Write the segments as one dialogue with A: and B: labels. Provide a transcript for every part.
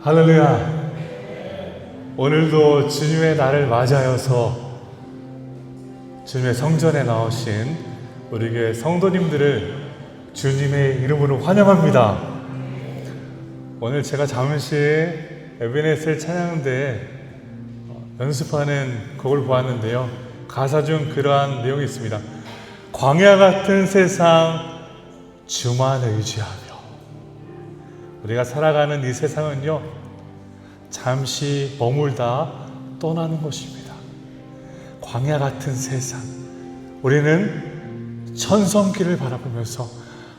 A: 할렐루야. 오늘도 주님의 날을 맞이하여서 주님의 성전에 나오신 우리 교회 성도님들을 주님의 이름으로 환영합니다. 오늘 제가 잠시 에베네셀 찬양대에 연습하는 곡을 보았는데요, 가사 중 그러한 내용이 있습니다. 광야 같은 세상 주만 의지하며. 우리가 살아가는 이 세상은요, 잠시 머물다 떠나는 것입니다. 광야 같은 세상, 우리는 천성길을 바라보면서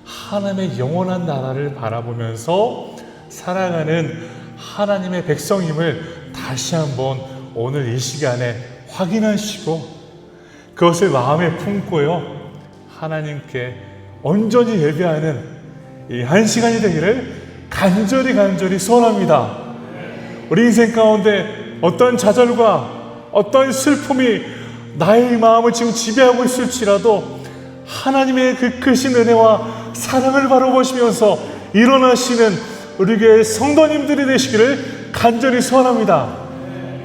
A: 하나님의 영원한 나라를 바라보면서 살아가는 하나님의 백성임을 다시 한번 오늘 이 시간에 확인하시고 그것을 마음에 품고요, 하나님께 온전히 예배하는 이 한 시간이 되기를 간절히 소원합니다. 우리 인생 가운데 어떤 좌절과 어떤 슬픔이 나의 마음을 지금 지배하고 있을지라도 하나님의 그 크신 은혜와 사랑을 바라보시면서 일어나시는 우리 교회 성도님들이 되시기를 간절히 소원합니다.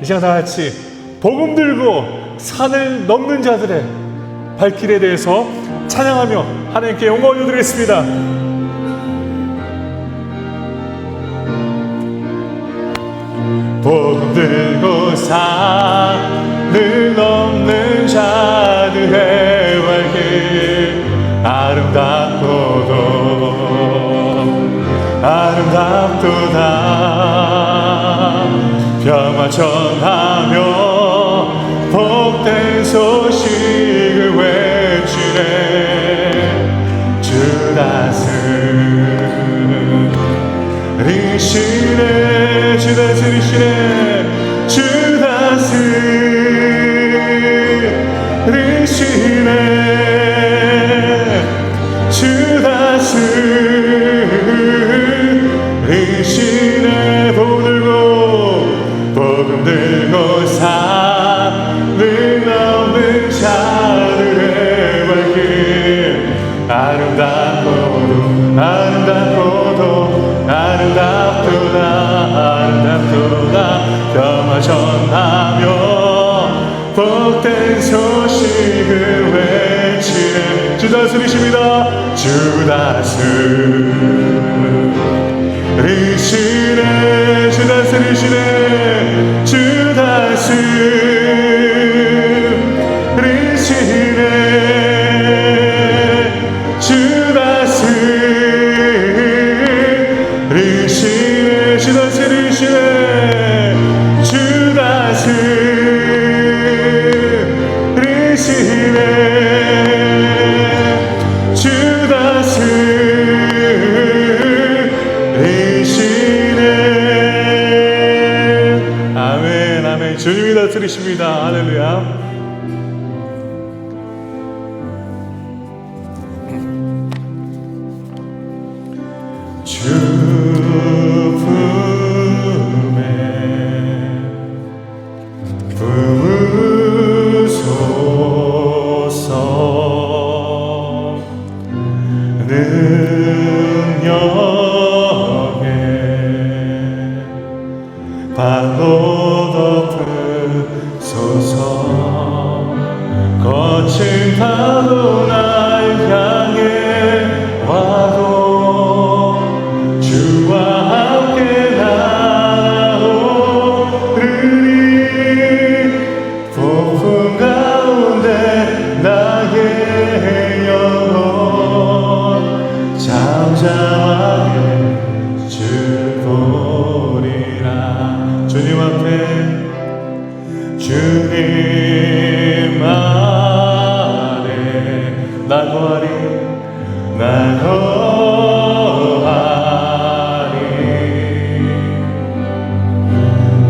A: 이 시간 다 같이 복음 들고 산을 넘는 자들의 발길에 대해서 찬양하며 하나님께 영광 올려드리겠습니다. 복음 들고 산을 넘는 자들의 발길, 아름답도다 평화 전하며 복된 소식을 외치네. 주 다스리시네, 주 다스리시네, 주 다스리시네, 주 다스리시네. 복음 들고 산을 넘는 자들의 발길, 아름답도다 평화 전하며 복된 소식을 외치네. 주 다스리십니다. 주 다스리시네, 주 다스리시네, 주 다스리시네, 주 다스리시네, 주 다스리시네, 주 다스리시네, 주 다스리시네. 아멘, 아멘. 주님이 다스리십니다. 할렐루야. 주 품에 부으소서. 능력에 발로 덮으소서. 거친 파도 날 향해 와도 주와 함께 나오르니. 폭풍 가운데 나의 영혼 잠잠하게 주 보리라. 주님 앞에, 주님 안에 나 거하리, 나 거하리.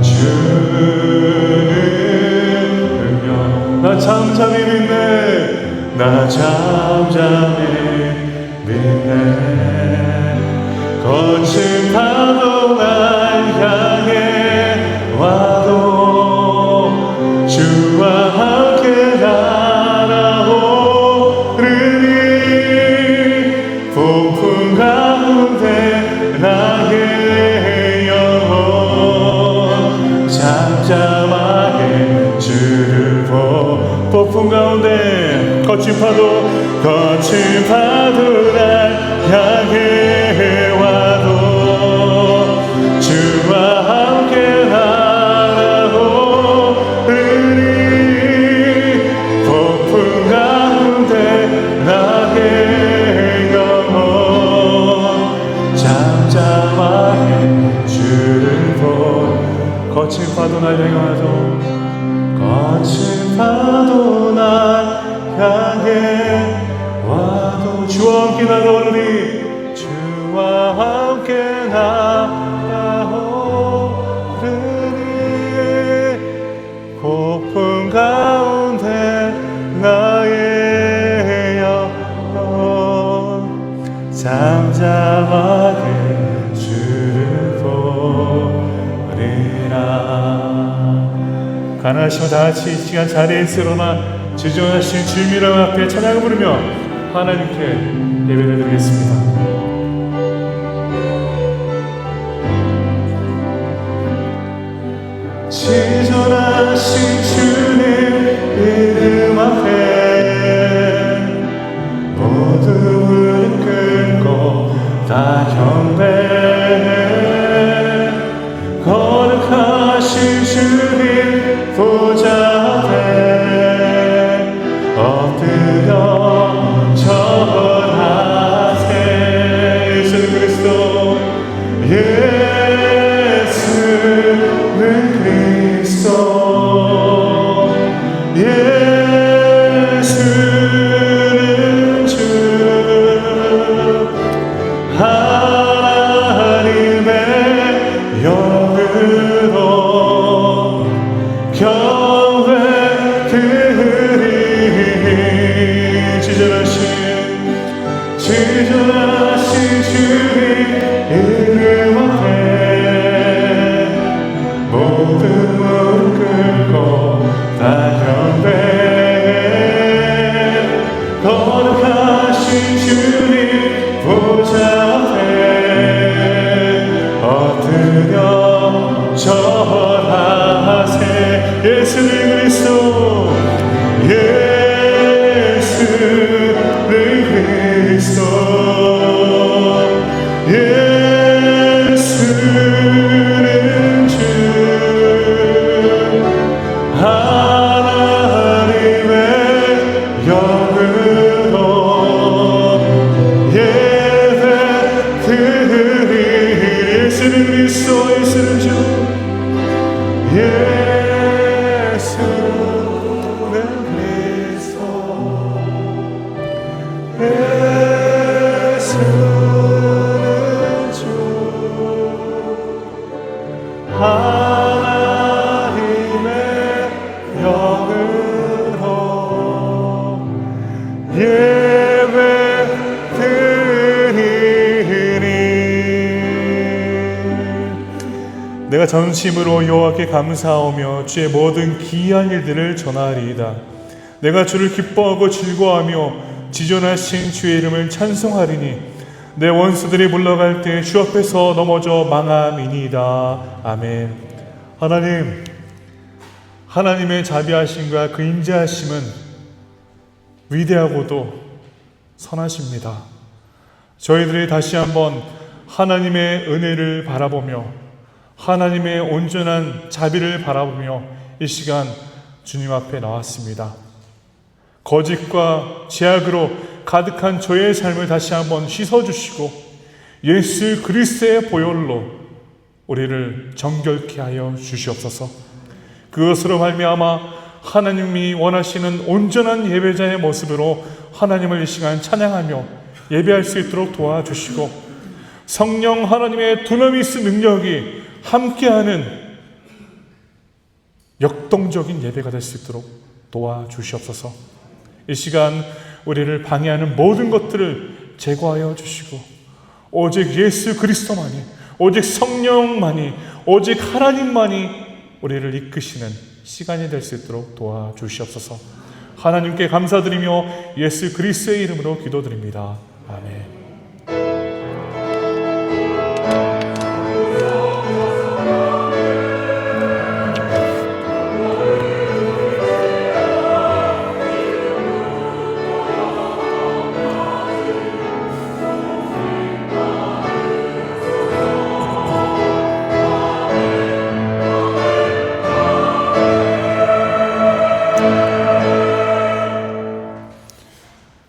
A: 주는 능력, 나 잠잠히 믿네, 나 잠잠히 믿네. 거친 파도 날 향해 와도 주와 함께 날아오르니. 폭풍 가운데 나의 영혼 거친 파도 날 향해 와도 주와 함께 날아오르니 폭풍 가운데 나의 영혼 잠잠하게 주를 보 거친 파도 날 향해 와도 거친 파도 날 향해 와도 주와 함께 날아오르니 주와 함께 날아오르니 폭풍 가운데 나의 영혼 잠잠하게 주를 보리라. 가능하시면 다같이 이 시간 자리에서 일어나 지존하신 주님 이름 앞에 찬양을 부르며 하나님께 예배를 드리겠습니다. 지존하신 주님 이름 앞에 모두 무릎 꿇고 다 경배해 거룩하신 주님 보좌 앞에 엎드려 절하세. 예수 그리스도 예수는 그리스도 예수는 주 하나님의 영으로 경배 드리니 지존하신 주님 이름 앞에 모든 무릎 꿇고 다 경배해 거룩하신 주님 보좌 앞에 엎드려 절하세. 예수는 그리스도 예수는 그리스도 예수는 주 하나님의 영으로 예배 드리니 예수는 그리스도 예수는 주 예수는 그리스도 예수는 주 하나님의 영으로 예배 드리니 내가 전심으로 여호와께 감사하며 주의 모든 기이한 일들을 전하리이다. 내가 주를 기뻐하고 즐거워하며 지존하신 주의 이름을 찬송하리니 내 원수들이 물러갈 때 주 앞에서 넘어져 망함이니이다. 아멘. 하나님, 하나님의 자비하심과 그 인자하심은 위대하고도 선하십니다. 저희들이 다시 한번 하나님의 은혜를 바라보며 하나님의 온전한 자비를 바라보며 이 시간 주님 앞에 나왔습니다. 거짓과 죄악으로 가득한 저의 삶을 다시 한번 씻어주시고 예수 그리스도의 보혈로 우리를 정결케 하여 주시옵소서. 그것으로 말미암아 하나님이 원하시는 온전한 예배자의 모습으로 하나님을 이 시간 찬양하며 예배할 수 있도록 도와주시고 성령 하나님의 두나미스 능력이 함께하는 역동적인 예배가 될 수 있도록 도와주시옵소서. 이 시간 우리를 방해하는 모든 것들을 제거하여 주시고 오직 예수 그리스도만이, 오직 성령만이, 오직 하나님만이 우리를 이끄시는 시간이 될 수 있도록 도와주시옵소서. 하나님께 감사드리며 예수 그리스도의 이름으로 기도드립니다. 아멘.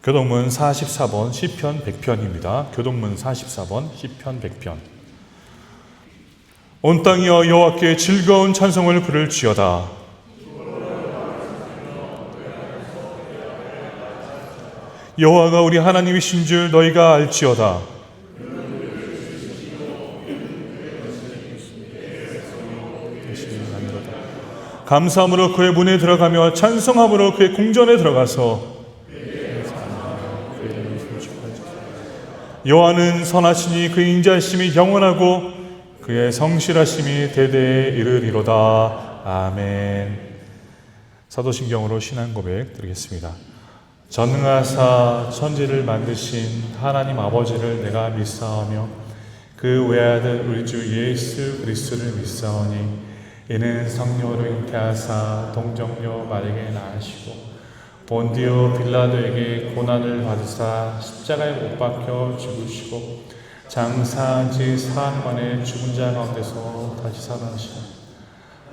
A: 교동문 44번 시편 100편입니다. 교동문 44번 시편 100편. 온 땅이여 여호와께 즐거운 찬송을 부를지어다. 여호와가 우리 하나님이신 줄 너희가 알지어다. 감사함으로 그의 문에 들어가며 찬송함으로 그의 궁전에 들어가서 여호와는 선하시니 그의 인자하심이 영원하고 그의 성실하심이 대대에 이르리로다. 아멘. 사도신경으로 신앙 고백 드리겠습니다. 전능하사 천지를 만드신 하나님 아버지를 내가 믿사오며 그 외아들 우리 주 예수 그리스도를 믿사오니 이는 성령으로 잉태하사 동정녀 마리아에게 낳으시고 본디오 빌라도에게 고난을 받으사 십자가에 못 박혀 죽으시고 장사한 지 사흘 만에 죽은 자 가운데서 다시 살아나시고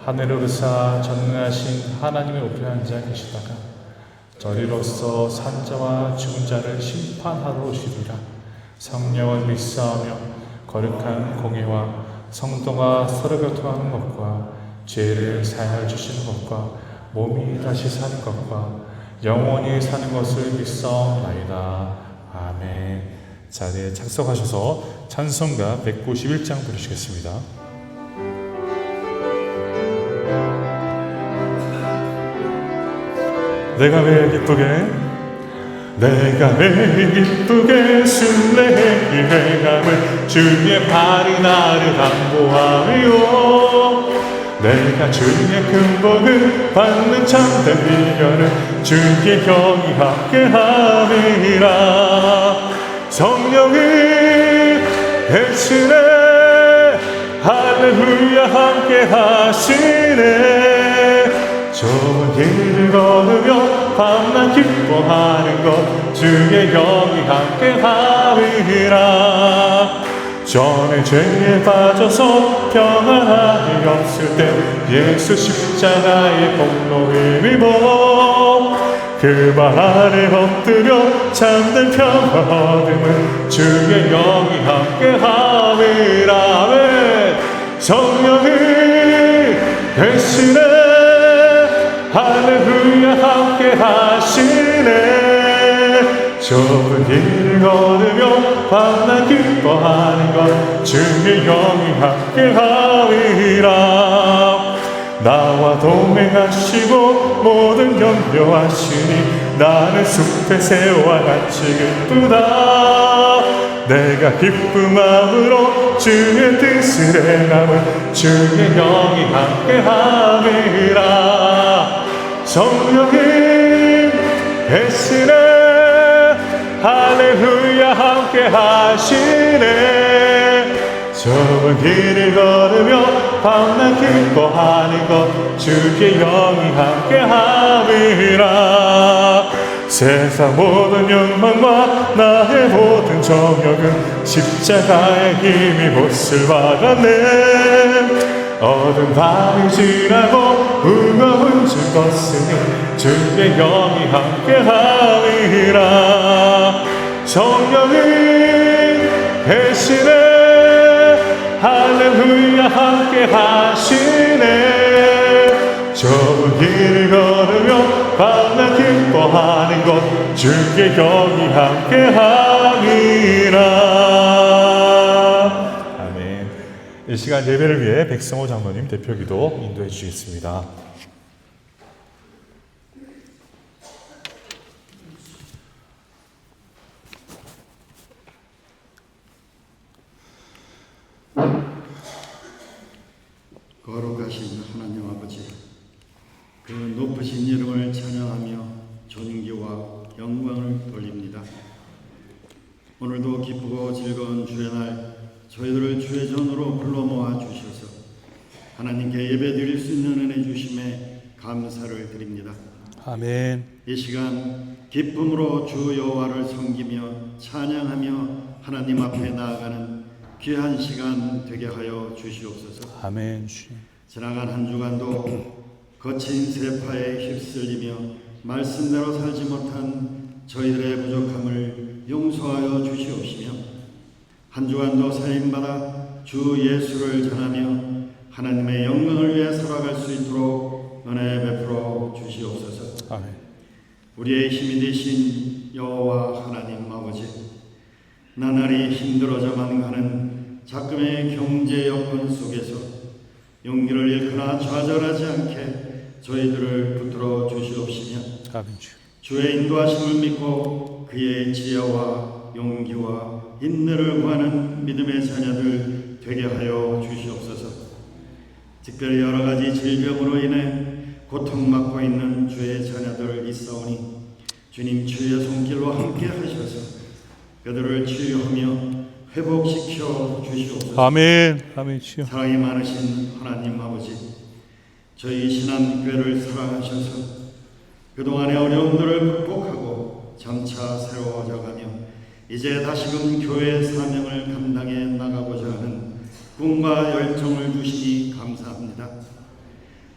A: 하늘에 오르사 전능하신 하나님의 우편에 앉아 계시다가 저리로서 산자와 죽은 자를 심판하러 오시리라. 성령을 믿사오며 거룩한 공예와 성도가 서로 교통하는 것과 죄를 사하여 주시는 것과 몸이 다시 사는 것과 영원히 사는 것을 믿사옵나이다. 아멘. 자리에 착석하셔서 찬송가 191장 부르시겠습니다. 내가 왜 기쁘게 순례의 행함을 주의 발이 나를 담보하며 내가 주의 큰 복을 받는 참된 비결은 주의 영이 함께함이라. 성령이 계시네 할렐루야 함께하시네. 좁은 길을 걸으며 밤낮 기뻐하는 것 주의 영이 함께함이라. 전에 죄에 빠져서 평안함이 없을 때 예수 십자가의 공로를 입어 그 발 아래 엎드려 참된 평화 얻음은 주의 영이 함께함이라. 성령이 계시네 할렐루야 함께하시네. 좁은 길을 걸으며 밤낮 기뻐하는 것 주의 영이 함께하리라. 나와 동행하시고 모든 염려하시니 나는 숲의 새와 같이 기쁘다. 내가 기쁜 마음으로 주의 뜻을 행함은 주의 영이 함께함이라. 성령이 계시네 할렐루야 함께하시네. 좁은 길을 걸으며 밤낮 기뻐하는 것 주의 영이 함께함이라. 세상 모든 욕망과 나의 모든 정욕은 십자가의 힘이 못을 박았네. 어두운 밤이 지나고 무거운 짐 벗으니 주의 영이 함께함이라. 성령이 계시네 할렐루야 함께하시네. 좁은 길을 걸으며 밤낮 기뻐하는 것 주의 영이 함께함이라. 아멘. 이 시간 예배를 위해 백성호 장로님 대표기도 인도해 주시겠습니다.
B: 거룩하신 하나님 아버지, 그 높으신 이름을 찬양하며 존귀와 영광을 돌립니다. 오늘도 기쁘고 즐거운 주의 날 저희들을 주의 전으로 불러 모아 주셔서 하나님께 예배드릴 수 있는 은혜 주심에 감사를 드립니다.
A: 아멘.
B: 이 시간 기쁨으로 주 여호와를 섬기며 찬양하며 하나님 앞에 나아가는 귀한 시간 되게 하여 주시옵소서.
A: 아멘.
B: 지나간 한 주간도 거친 세파에 휩쓸리며 말씀대로 살지 못한 저희들의 부족함을 용서하여 주시옵시며 한 주간도 사임받아 주 예수를 전하며 하나님의 영광을 위해 살아갈 수 있도록 은혜 베풀어 주시옵소서.
A: 아멘.
B: 우리의 힘이 되신 여호와 하나님 아버지, 나날이 힘들어져만 가는 작금의 경제 여건 속에서 용기를 잃거나 좌절하지 않게 저희들을 붙들어 주시옵시며
A: 아멘.
B: 주의 인도하심을 믿고 그의 지혜와 용기와 인내를 구하는 믿음의 자녀들 되게 하여 주시옵소서. 특별히 여러 가지 질병으로 인해 고통받고 있는 주의 자녀들 있사오니 주님 주의 손길로 함께 하셔서 그들을 치유하며 회복시켜 주시옵소서.
A: 아멘. 아멘. 주여.
B: 사랑이 많으신 하나님 아버지, 저희 신앙교회를 사랑하셔서 그동안의 어려움들을 극복하고 점차 새로워져가며 이제 다시금 교회의 사명을 감당해 나가고자 하는 꿈과 열정을 주시니 감사합니다.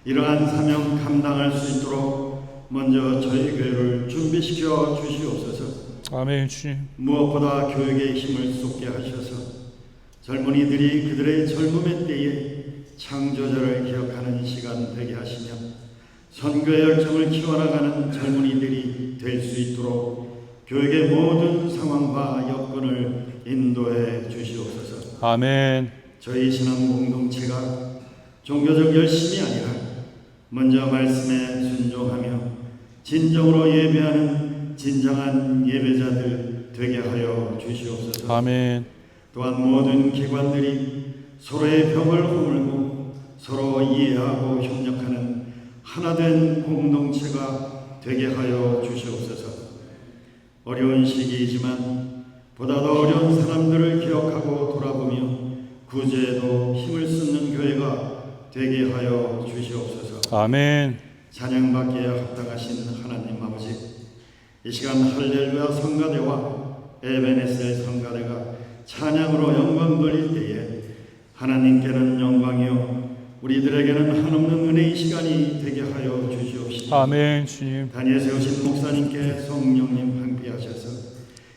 B: 이러한 사명 감당할 수 있도록 먼저 저희 교회를 준비시켜 주시옵소서.
A: 아멘. 주님.
B: 무엇보다 교육에 힘을 쏟게 하셔서 젊은이들이 그들의 젊음의 때에 창조자를 기억하는 시간 되게 하시며 선교의 열정을 키워나가는 젊은이들이 될 수 있도록 교육의 모든 상황과 여건을 인도해 주시옵소서.
A: 아멘.
B: 저희 신앙 공동체가 종교적 열심이 아니라 먼저 말씀에 순종하며 진정으로 예배하는 진정한 예배자들 되게 하여 주시옵소서.
A: 아멘.
B: 또한 모든 기관들이 서로의 벽을 허물고 서로 이해하고 협력하는 하나된 공동체가 되게 하여 주시옵소서. 어려운 시기이지만 보다 더 어려운 사람들을 기억하고 돌아보며 구제에도 힘을 쏟는 교회가 되게 하여 주시옵소서.
A: 아멘.
B: 찬양받기에 합당하신 하나님 아버지, 이 시간 할렐루야 성가대와 에베네셀 성가대가 찬양으로 영광 돌릴 때에 하나님께는 영광이요 우리들에게는 한없는 은혜의 시간이 되게 하여 주시옵시고,
A: 아멘. 주님.
B: 단위에 세우신 목사님께 성령님 함께하셔서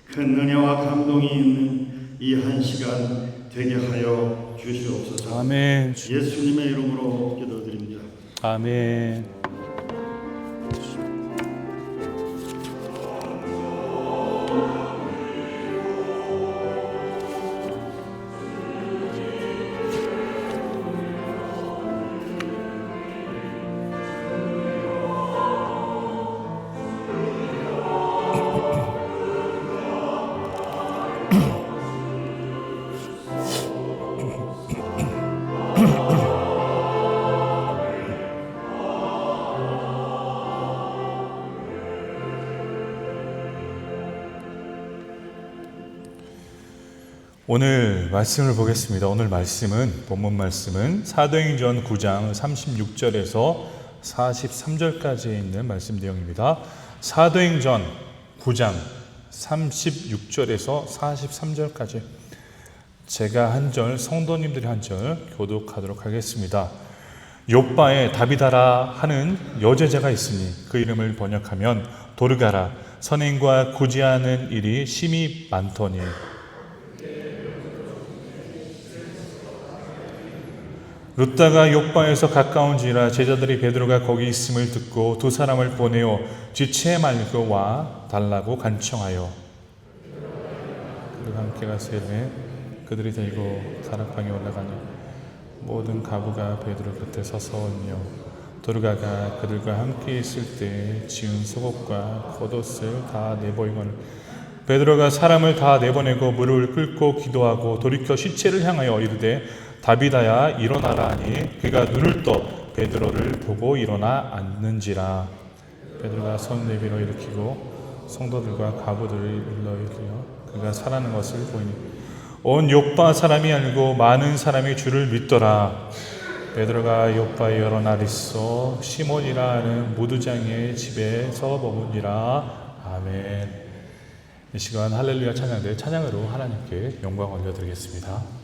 B: 큰 은혜와 감동이 있는 이 한 시간 되게 하여 주시옵소서.
A: 아멘.
B: 예수님의 이름으로 기도드립니다.
A: 아멘. 오늘 말씀을 보겠습니다. 오늘 말씀은 본문 말씀은 사도행전 9장 36절에서 43절까지 있는 말씀 내용입니다. 사도행전 9장 36절에서 43절까지 제가 한 절, 성도님들이 한 절 교독하도록 하겠습니다. 욥바에 다비다라 하는 여제자가 있으니 그 이름을 번역하면 도르가라. 선행과 구제하는 일이 심히 많더니 룻다가 욥바에서 가까운지라 제자들이 베드로가 거기 있음을 듣고 두 사람을 보내어 지체 말고 와 달라고 간청하여 그들과 함께 가세매 그들이 데리고 다락방에 올라가니 모든 가부가 베드로 곁에 서서오며 도르가가 그들과 함께 있을 때 지은 속옷과 겉옷을 다 내보이거늘 베드로가 사람을 다 내보내고 무릎을 꿇고 기도하고 돌이켜 시체를 향하여 이르되 다비다야 일어나라 하니 그가 눈을 떠 베드로를 보고 일어나 앉는지라. 베드로가 손 내밀어 일으키고 성도들과 가부들을 일러이르며 그가 살아나는 것을 보이니 온 욥바 사람이 알고 많은 사람이 주를 믿더라. 베드로가 욥바에 여러 날 있어 시몬이라 하는 무두장의 집에서 머무니라. 아멘. 이 시간 할렐루야 찬양대 찬양으로 하나님께 영광 올려드리겠습니다.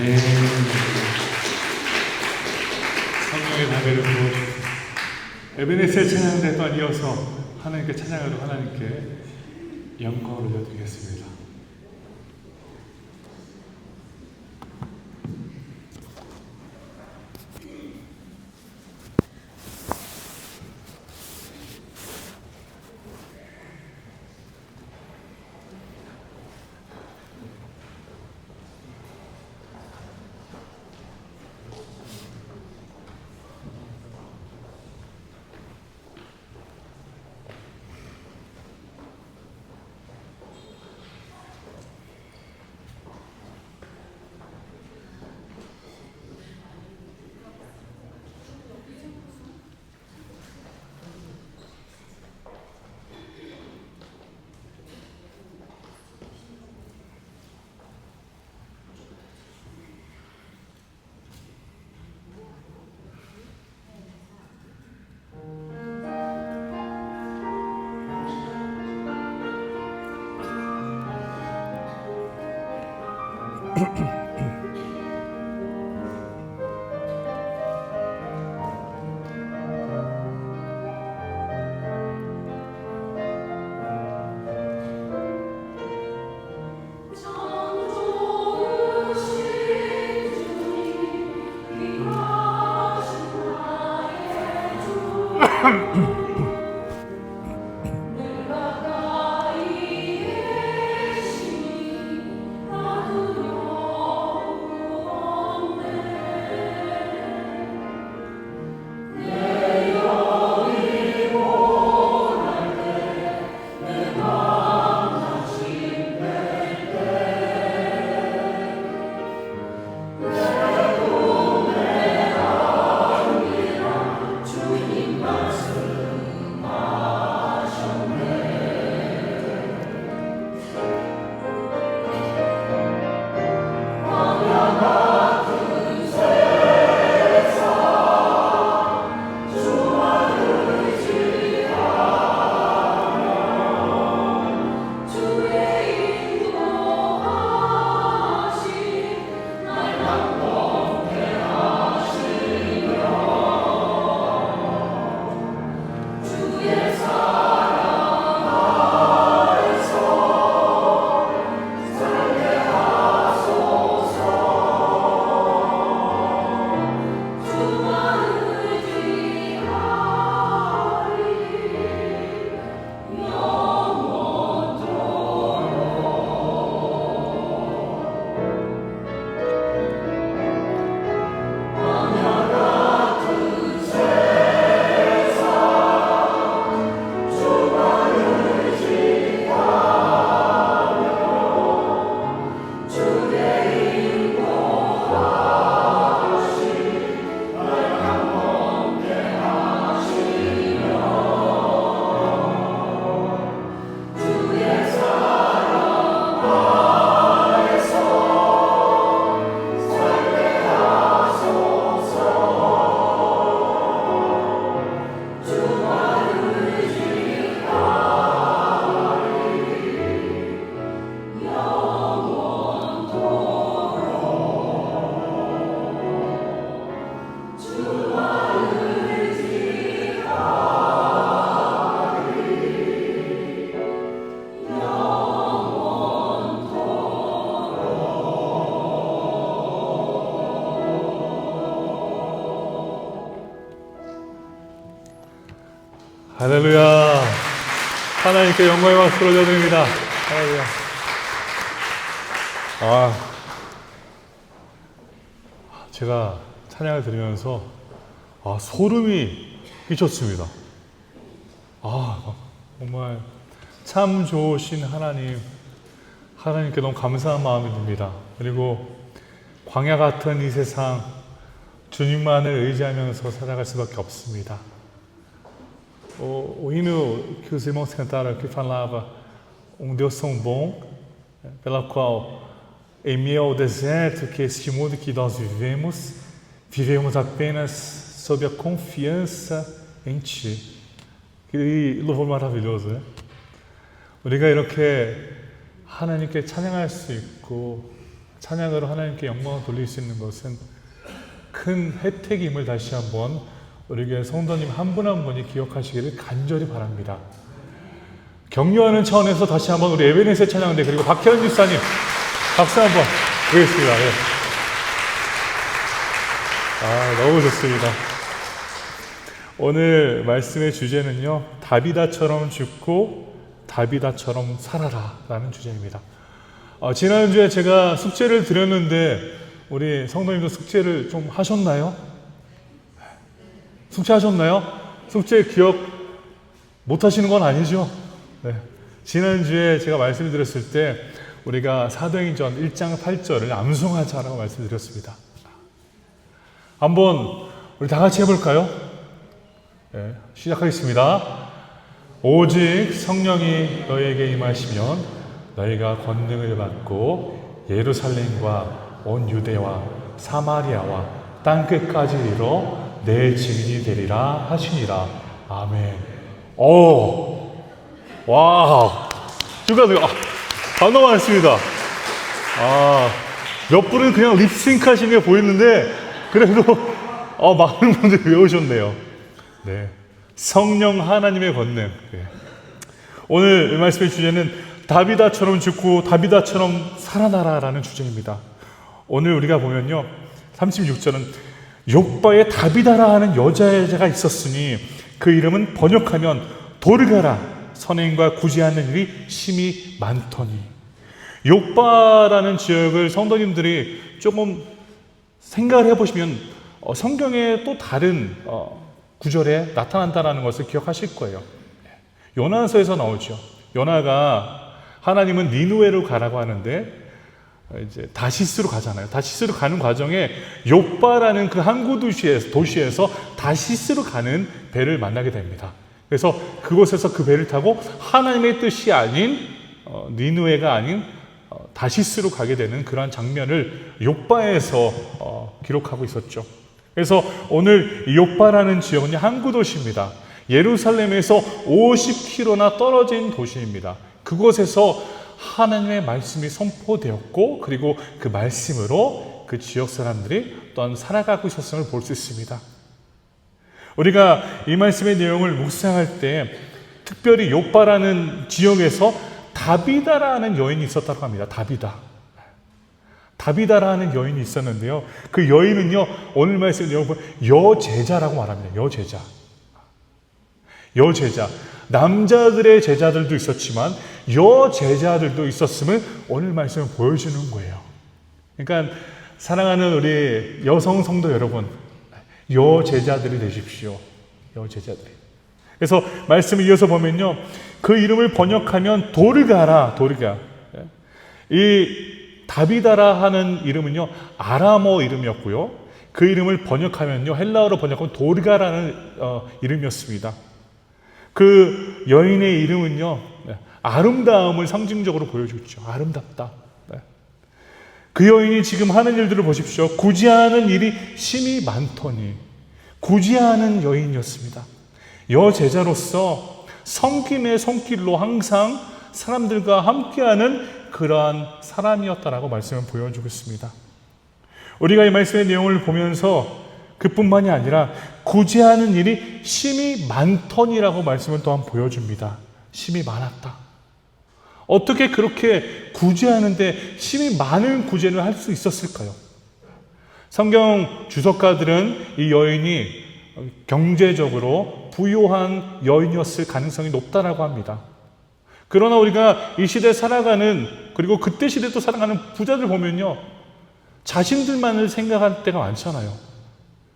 A: 아멘. 성령의 나베를 부어주세요. 에베네스의 찬양대 또한 이어서 하나님께 찬양으로 하나님께 영광을 올려드리겠습니다. 할렐루야. 하나님께 영광의 박수를 올려드립니다. 할렐루야. 제가 찬양을 들으면서 소름이 끼쳤습니다. 정말 참 좋으신 하나님께 너무 감사한 마음이 듭니다. 그리고 광야 같은 이 세상 주님만을 의지하면서 살아갈 수밖에 없습니다. O hino que os irmãos cantaram aqui falava Deus tão bom, pela qual em meio ao deserto que este mundo que nós vivemos apenas sob a confiança em Ti. Que louvor maravilhoso, né? 우리가 이렇게 하나님께 찬양할 수 있고 찬양으로 하나님께 영광을 돌릴 수 있는 것은 큰 혜택임을 다시 한번 우리 교회 성도님 한 분 한 분이 기억하시기를 간절히 바랍니다. 격려하는 차원에서 다시 한번 우리 에베네세 찬양대 그리고 박혜연 집사님 박수 한번 드리겠습니다. 네. 너무 좋습니다. 오늘 말씀의 주제는요, 다비다처럼 죽고 다비다처럼 살아라 라는 주제입니다. 지난주에 제가 숙제를 드렸는데 우리 성도님도 숙제를 좀 하셨나요? 숙제 하셨나요? 숙제 기억 못 하시는 건 아니죠? 네. 지난주에 제가 말씀을 드렸을 때 우리가 사도행전 1장 8절을 암송하자라고 말씀드렸습니다. 한번 우리 다 같이 해볼까요? 네, 시작하겠습니다. 오직 성령이 너에게 임하시면 너희가 권능을 받고 예루살렘과 온 유대와 사마리아와 땅끝까지 이르러 내 증인이 되리라 하시니라. 아멘. 와, 축하드려요. 너무 많습니다. 몇 분은 그냥 립싱크 하신 게 보이는데, 그래도, 많은 분들이 외우셨네요. 네. 성령 하나님의 권능. 네. 오늘 이 말씀의 주제는 다비다처럼 죽고 다비다처럼 살아나라 라는 주제입니다. 오늘 우리가 보면요, 36절은 욥바에 다비다라 하는 여자가 있었으니 그 이름은 번역하면 도르가라 선행과 굳이 하는 일이 심히 많더니. 욥바라는 지역을 성도님들이 조금 생각을 해보시면 성경에 또 다른 구절에 나타난다는 것을 기억하실 거예요. 요나서에서 나오죠. 요나가 하나님은 니누웨로 가라고 하는데 이제 다시스로 가잖아요. 다시스로 가는 과정에 욥바라는 그 항구 도시에서 다시스로 가는 배를 만나게 됩니다. 그래서 그곳에서 그 배를 타고 하나님의 뜻이 아닌 니누웨가 아닌 다시스로 가게 되는 그러한 장면을 욥바에서 기록하고 있었죠. 그래서 오늘 욥바라는 지역은 항구 도시입니다. 예루살렘에서 50km나 떨어진 도시입니다. 그곳에서 하나님의 말씀이 선포되었고, 그리고 그 말씀으로 그 지역 사람들이 또한 살아가고 있었음을 볼 수 있습니다. 우리가 이 말씀의 내용을 묵상할 때 특별히 욥바라는 지역에서 다비다라는 여인이 있었다고 합니다. 다비다라는 여인이 있었는데요, 그 여인은요, 오늘 말씀의 내용을 보면 여제자라고 말합니다. 여제자. 남자들의 제자들도 있었지만 여제자들도 있었음을 오늘 말씀을 보여주는 거예요. 그러니까 사랑하는 우리 여성 성도 여러분, 여제자들이 되십시오. 여제자들이. 그래서 말씀을 이어서 보면요, 그 이름을 번역하면 도르가. 이 다비다라 하는 이름은요, 아람어 이름이었고요, 그 이름을 번역하면요, 헬라어로 번역하면 도르가라는 이름이었습니다. 그 여인의 이름은요, 아름다움을 상징적으로 보여주죠. 아름답다. 그 여인이 지금 하는 일들을 보십시오. 굳이 하는 일이 심히 많더니. 굳이 하는 여인이었습니다. 여제자로서 섬김의 손길로 항상 사람들과 함께하는 그러한 사람이었다라고 말씀을 보여주고 있습니다. 우리가 이 말씀의 내용을 보면서 그뿐만이 아니라 굳이 하는 일이 심히 많더니라고 말씀을 또한 보여줍니다. 심히 많았다. 어떻게 그렇게 구제하는데 심히 많은 구제를 할 수 있었을까요? 성경 주석가들은 이 여인이 경제적으로 부유한 여인이었을 가능성이 높다라고 합니다. 그러나 우리가 이 시대에 살아가는, 그리고 그때 시대에 또 살아가는 부자들 보면요, 자신들만을 생각할 때가 많잖아요.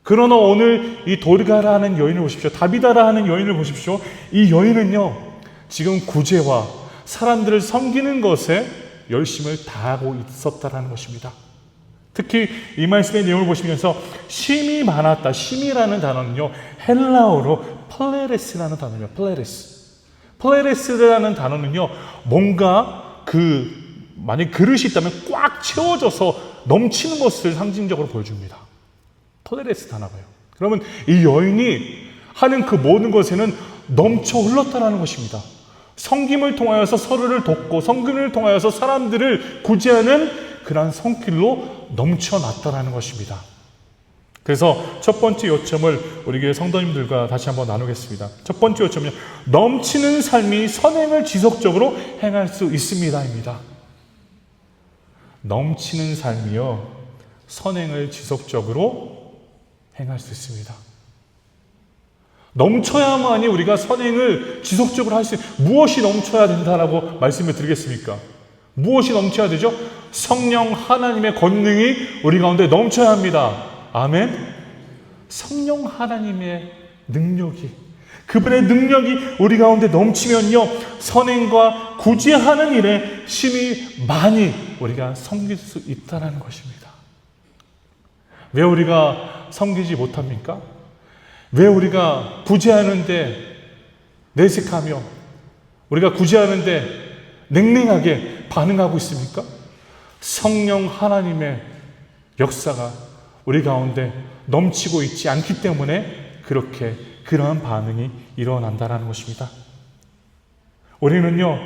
A: 그러나 오늘 이 도르가라 하는 여인을 보십시오. 다비다라 하는 여인을 보십시오. 이 여인은요, 지금 구제와 사람들을 섬기는 것에 열심을 다하고 있었다라는 것입니다. 특히 이 말씀의 내용을 보시면서 심이 많았다. 심이라는 단어는요, 헬라어로 플레레스라는 단어입니다. 플레레스라는 단어는요, 뭔가 만약 그릇이 있다면 꽉 채워져서 넘치는 것을 상징적으로 보여줍니다. 플레레스 단어가요. 그러면 이 여인이 하는 그 모든 것에는 넘쳐 흘렀다라는 것입니다. 섬김을 통하여서 서로를 돕고, 섬김을 통하여서 사람들을 구제하는 그러한 손길로 넘쳐났다라는 것입니다. 그래서 첫 번째 요점을 우리 교회 성도님들과 다시 한번 나누겠습니다. 첫 번째 요점은요, 넘치는 삶이 선행을 지속적으로 행할 수 있습니다입니다. 넘치는 삶이요, 선행을 지속적으로 행할 수 있습니다. 넘쳐야만이 우리가 선행을 지속적으로 할 수 무엇이 넘쳐야 된다라고 말씀을 드리겠습니까? 무엇이 넘쳐야 되죠? 성령 하나님의 권능이 우리 가운데 넘쳐야 합니다. 아멘. 성령 하나님의 능력이, 그분의 능력이 우리 가운데 넘치면요, 선행과 구제하는 일에 힘이 많이 우리가 섬길 수 있다는 것입니다. 왜 우리가 섬기지 못합니까? 왜 우리가 구제하는데 내색하며 우리가 구제하는데 냉랭하게 반응하고 있습니까? 성령 하나님의 역사가 우리 가운데 넘치고 있지 않기 때문에 그렇게 그러한 반응이 일어난다는 것입니다. 우리는요,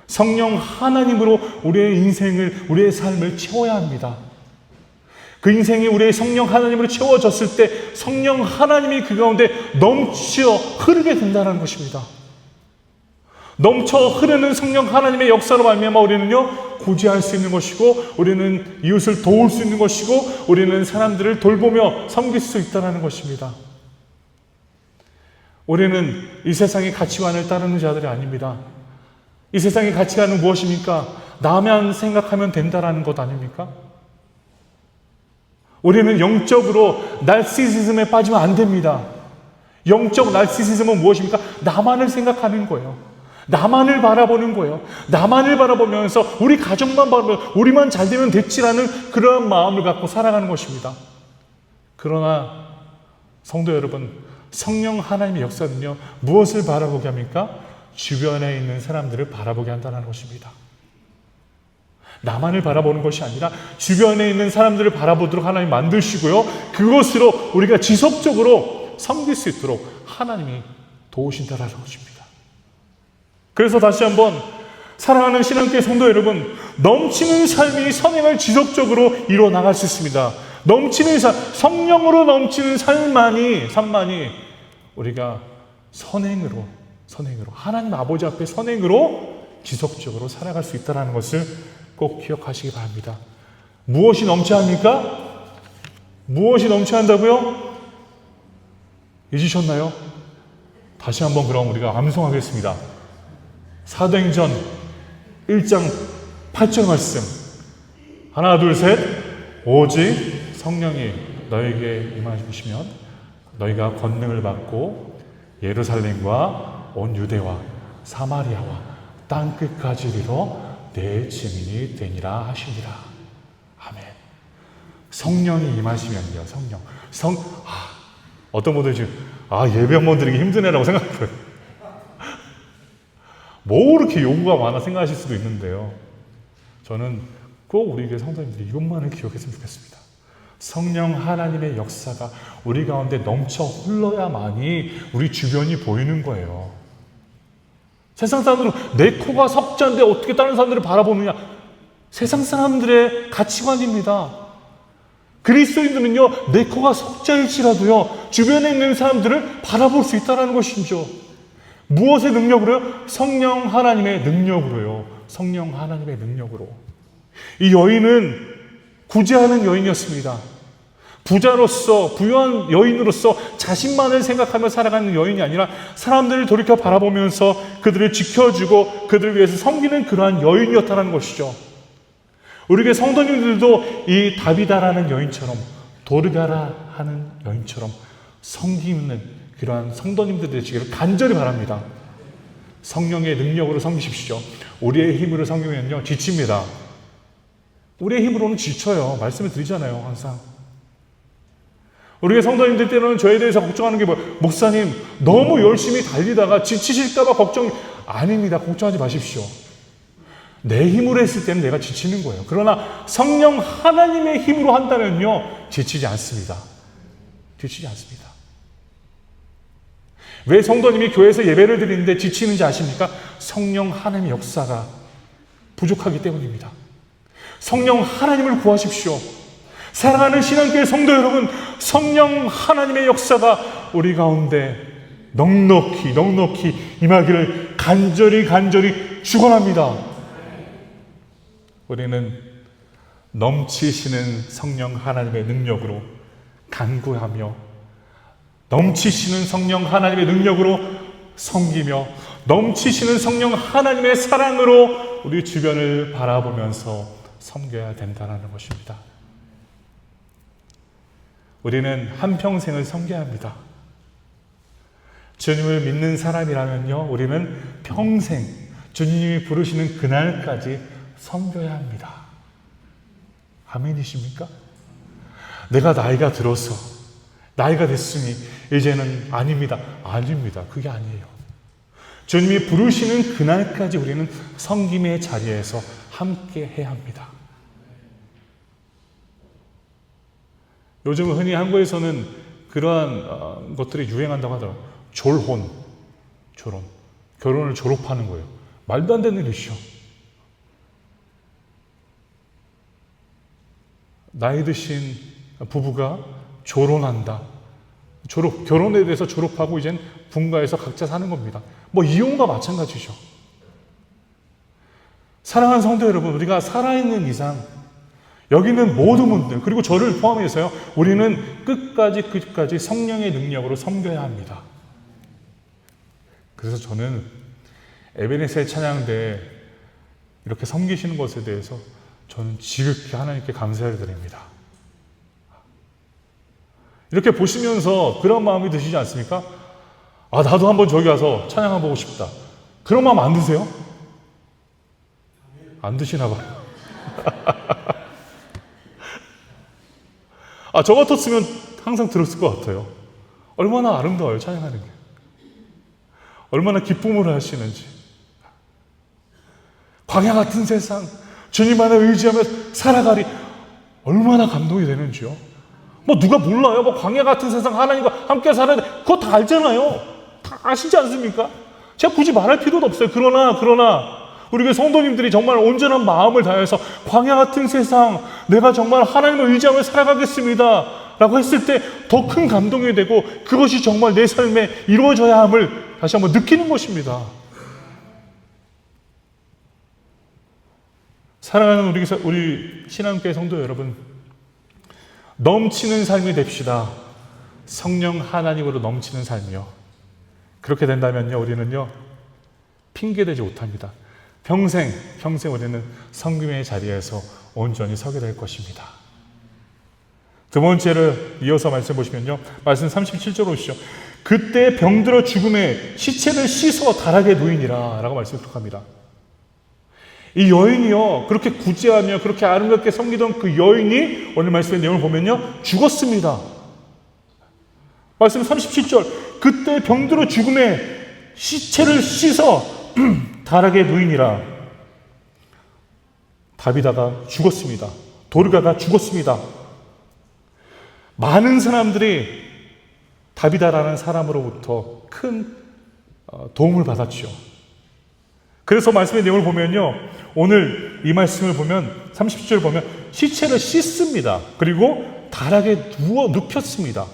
A: 성령 하나님으로 우리의 인생을, 우리의 삶을 채워야 합니다. 그 인생이 우리의 성령 하나님으로 채워졌을 때 성령 하나님이 그 가운데 넘쳐 흐르게 된다는 것입니다. 넘쳐 흐르는 성령 하나님의 역사로 말미암아 우리는요, 구제할 수 있는 것이고, 우리는 이웃을 도울 수 있는 것이고, 우리는 사람들을 돌보며 섬길 수 있다는 것입니다. 우리는 이 세상의 가치관을 따르는 자들이 아닙니다. 이 세상의 가치관은 무엇입니까? 나만 생각하면 된다라는 것 아닙니까? 우리는 영적으로 나르시시즘에 빠지면 안 됩니다. 영적 나르시시즘은 무엇입니까? 나만을 생각하는 거예요. 나만을 바라보는 거예요. 나만을 바라보면서 우리 가족만 바라보면 우리만 잘 되면 됐지라는 그러한 마음을 갖고 살아가는 것입니다. 그러나 성도 여러분, 성령 하나님의 역사는요, 무엇을 바라보게 합니까? 주변에 있는 사람들을 바라보게 한다는 것입니다. 나만을 바라보는 것이 아니라 주변에 있는 사람들을 바라보도록 하나님 만드시고요, 그것으로 우리가 지속적으로 섬길 수 있도록 하나님이 도우신다는 것입니다. 그래서 다시 한번 사랑하는 신앙교회 성도 여러분, 넘치는 삶이 선행을 지속적으로 이루어나갈 수 있습니다. 넘치는 삶, 성령으로 넘치는 삶만이 우리가 선행으로 하나님 아버지 앞에 선행으로 지속적으로 살아갈 수 있다는 것을 꼭 기억하시기 바랍니다. 무엇이 넘쳐야 합니까? 무엇이 넘쳐야 한다고요? 잊으셨나요? 다시 한번 그럼 우리가 암송하겠습니다. 사도행전 1장 8절 말씀, 하나 둘 셋, 오직 성령이 너에게 임하시면 너희가 권능을 받고 예루살렘과 온 유대와 사마리아와 땅끝까지 이르러 내 증인이 되니라 하시니라. 아멘. 성령이 임하시면요, 어떤 분들이 지금 예배 한번 드리기 힘드네라고 생각해요. 뭐 이렇게 요구가 많아 생각하실 수도 있는데요, 저는 꼭 우리 교회 성도님들이 이것만을 기억했으면 좋겠습니다. 성령 하나님의 역사가 우리 가운데 넘쳐 흘러야만이 우리 주변이 보이는 거예요. 세상 사람들은 내 코가 석자인데 어떻게 다른 사람들을 바라보느냐, 세상 사람들의 가치관입니다. 그리스도인들은요, 내 코가 석자일지라도요, 주변에 있는 사람들을 바라볼 수 있다는 것이죠. 무엇의 능력으로요? 성령 하나님의 능력으로요. 성령 하나님의 능력으로. 이 여인은 구제하는 여인이었습니다. 부자로서, 부유한 여인으로서 자신만을 생각하며 살아가는 여인이 아니라 사람들을 돌이켜 바라보면서 그들을 지켜주고 그들을 위해서 섬기는 그러한 여인이었다는 것이죠. 우리의 성도님들도 이 다비다라는 여인처럼, 도르가라 하는 여인처럼 섬기는 그러한 성도님들 되시기를 간절히 바랍니다. 성령의 능력으로 섬기십시오. 우리의 힘으로 섬기면요, 지칩니다. 우리의 힘으로는 지쳐요. 말씀을 드리잖아요, 항상. 우리의 성도님들 때로는 저에 대해서 걱정하는 게 뭐예요? 목사님, 너무 열심히 달리다가 지치실까봐 걱정. 아닙니다. 걱정하지 마십시오. 내 힘으로 했을 때는 내가 지치는 거예요. 그러나 성령 하나님의 힘으로 한다면요, 지치지 않습니다. 지치지 않습니다. 왜 성도님이 교회에서 예배를 드리는데 지치는지 아십니까? 성령 하나님의 역사가 부족하기 때문입니다. 성령 하나님을 구하십시오. 사랑하는 신앙교회 성도 여러분, 성령 하나님의 역사가 우리 가운데 넉넉히 임하기를 간절히 축원합니다. 우리는 넘치시는 성령 하나님의 능력으로 간구하며, 넘치시는 성령 하나님의 능력으로 섬기며, 넘치시는 성령 하나님의 사랑으로 우리 주변을 바라보면서 섬겨야 된다는 것입니다. 우리는 한평생을 섬겨야 합니다. 주님을 믿는 사람이라면요, 우리는 평생 주님이 부르시는 그날까지 섬겨야 합니다. 아멘이십니까? 내가 나이가 들어서, 나이가 됐으니 이제는 아닙니다. 그게 아니에요. 주님이 부르시는 그날까지 우리는 섬김의 자리에서 함께 해야 합니다. 요즘 흔히 한국에서는 그러한 것들이 유행한다고 하더라고요. 졸혼, 결혼을 졸업하는 거예요. 말도 안 되는 일이죠. 나이 드신 부부가 졸혼한다. 결혼에 대해서 졸업하고 이젠 분가해서 각자 사는 겁니다. 이혼과 마찬가지죠. 사랑하는 성도 여러분, 우리가 살아있는 이상 여기 있는 모든 분들, 그리고 저를 포함해서요, 우리는 끝까지 성령의 능력으로 섬겨야 합니다. 그래서 저는 에베네셀 찬양대 이렇게 섬기시는 것에 대해서 저는 지극히 하나님께 감사를 드립니다. 이렇게 보시면서 그런 마음이 드시지 않습니까? 나도 한번 저기 가서 찬양해 보고 싶다. 그런 마음 안 드세요? 안 드시나 봐요. 저 같았으면 항상 들었을 것 같아요. 얼마나 아름다워요, 찬양하는 게. 얼마나 기쁨으로 하시는지. 광야 같은 세상, 주님 안에 의지하며 살아가리. 얼마나 감동이 되는지요. 누가 몰라요? 광야 같은 세상 하나님과 함께 살아야 돼. 그거 다 알잖아요. 다 아시지 않습니까? 제가 굳이 말할 필요도 없어요. 그러나 우리 교회 성도님들이 정말 온전한 마음을 다해서 광야 같은 세상, 내가 정말 하나님을 의지하며 살아가겠습니다 라고 했을 때 더 큰 감동이 되고, 그것이 정말 내 삶에 이루어져야 함을 다시 한번 느끼는 것입니다. 사랑하는 우리 신앙교회 성도 여러분, 넘치는 삶이 됩시다. 성령 하나님으로 넘치는 삶이요. 그렇게 된다면요, 우리는요, 핑계대지 못합니다. 평생 우리는 섬김의 자리에서 온전히 서게 될 것입니다. 두 번째를 이어서 말씀 보시면요, 말씀 37절 보시죠. 그때 병들어 죽음에 시체를 씻어 다락에 누이니라 라고 말씀을 합니다. 이 여인이요, 그렇게 구제하며 그렇게 아름답게 섬기던 그 여인이 오늘 말씀의 내용을 보면요, 죽었습니다. 말씀 37절, 그때 병들어 죽음에 시체를 씻어 다락에 누이니라. 다비다가 죽었습니다. 도르가가 죽었습니다. 많은 사람들이 다비다라는 사람으로부터 큰 도움을 받았죠. 그래서 말씀의 내용을 보면요, 오늘 이 말씀을 보면 30절 보면 시체를 씻습니다. 그리고 다락에 눕혔습니다.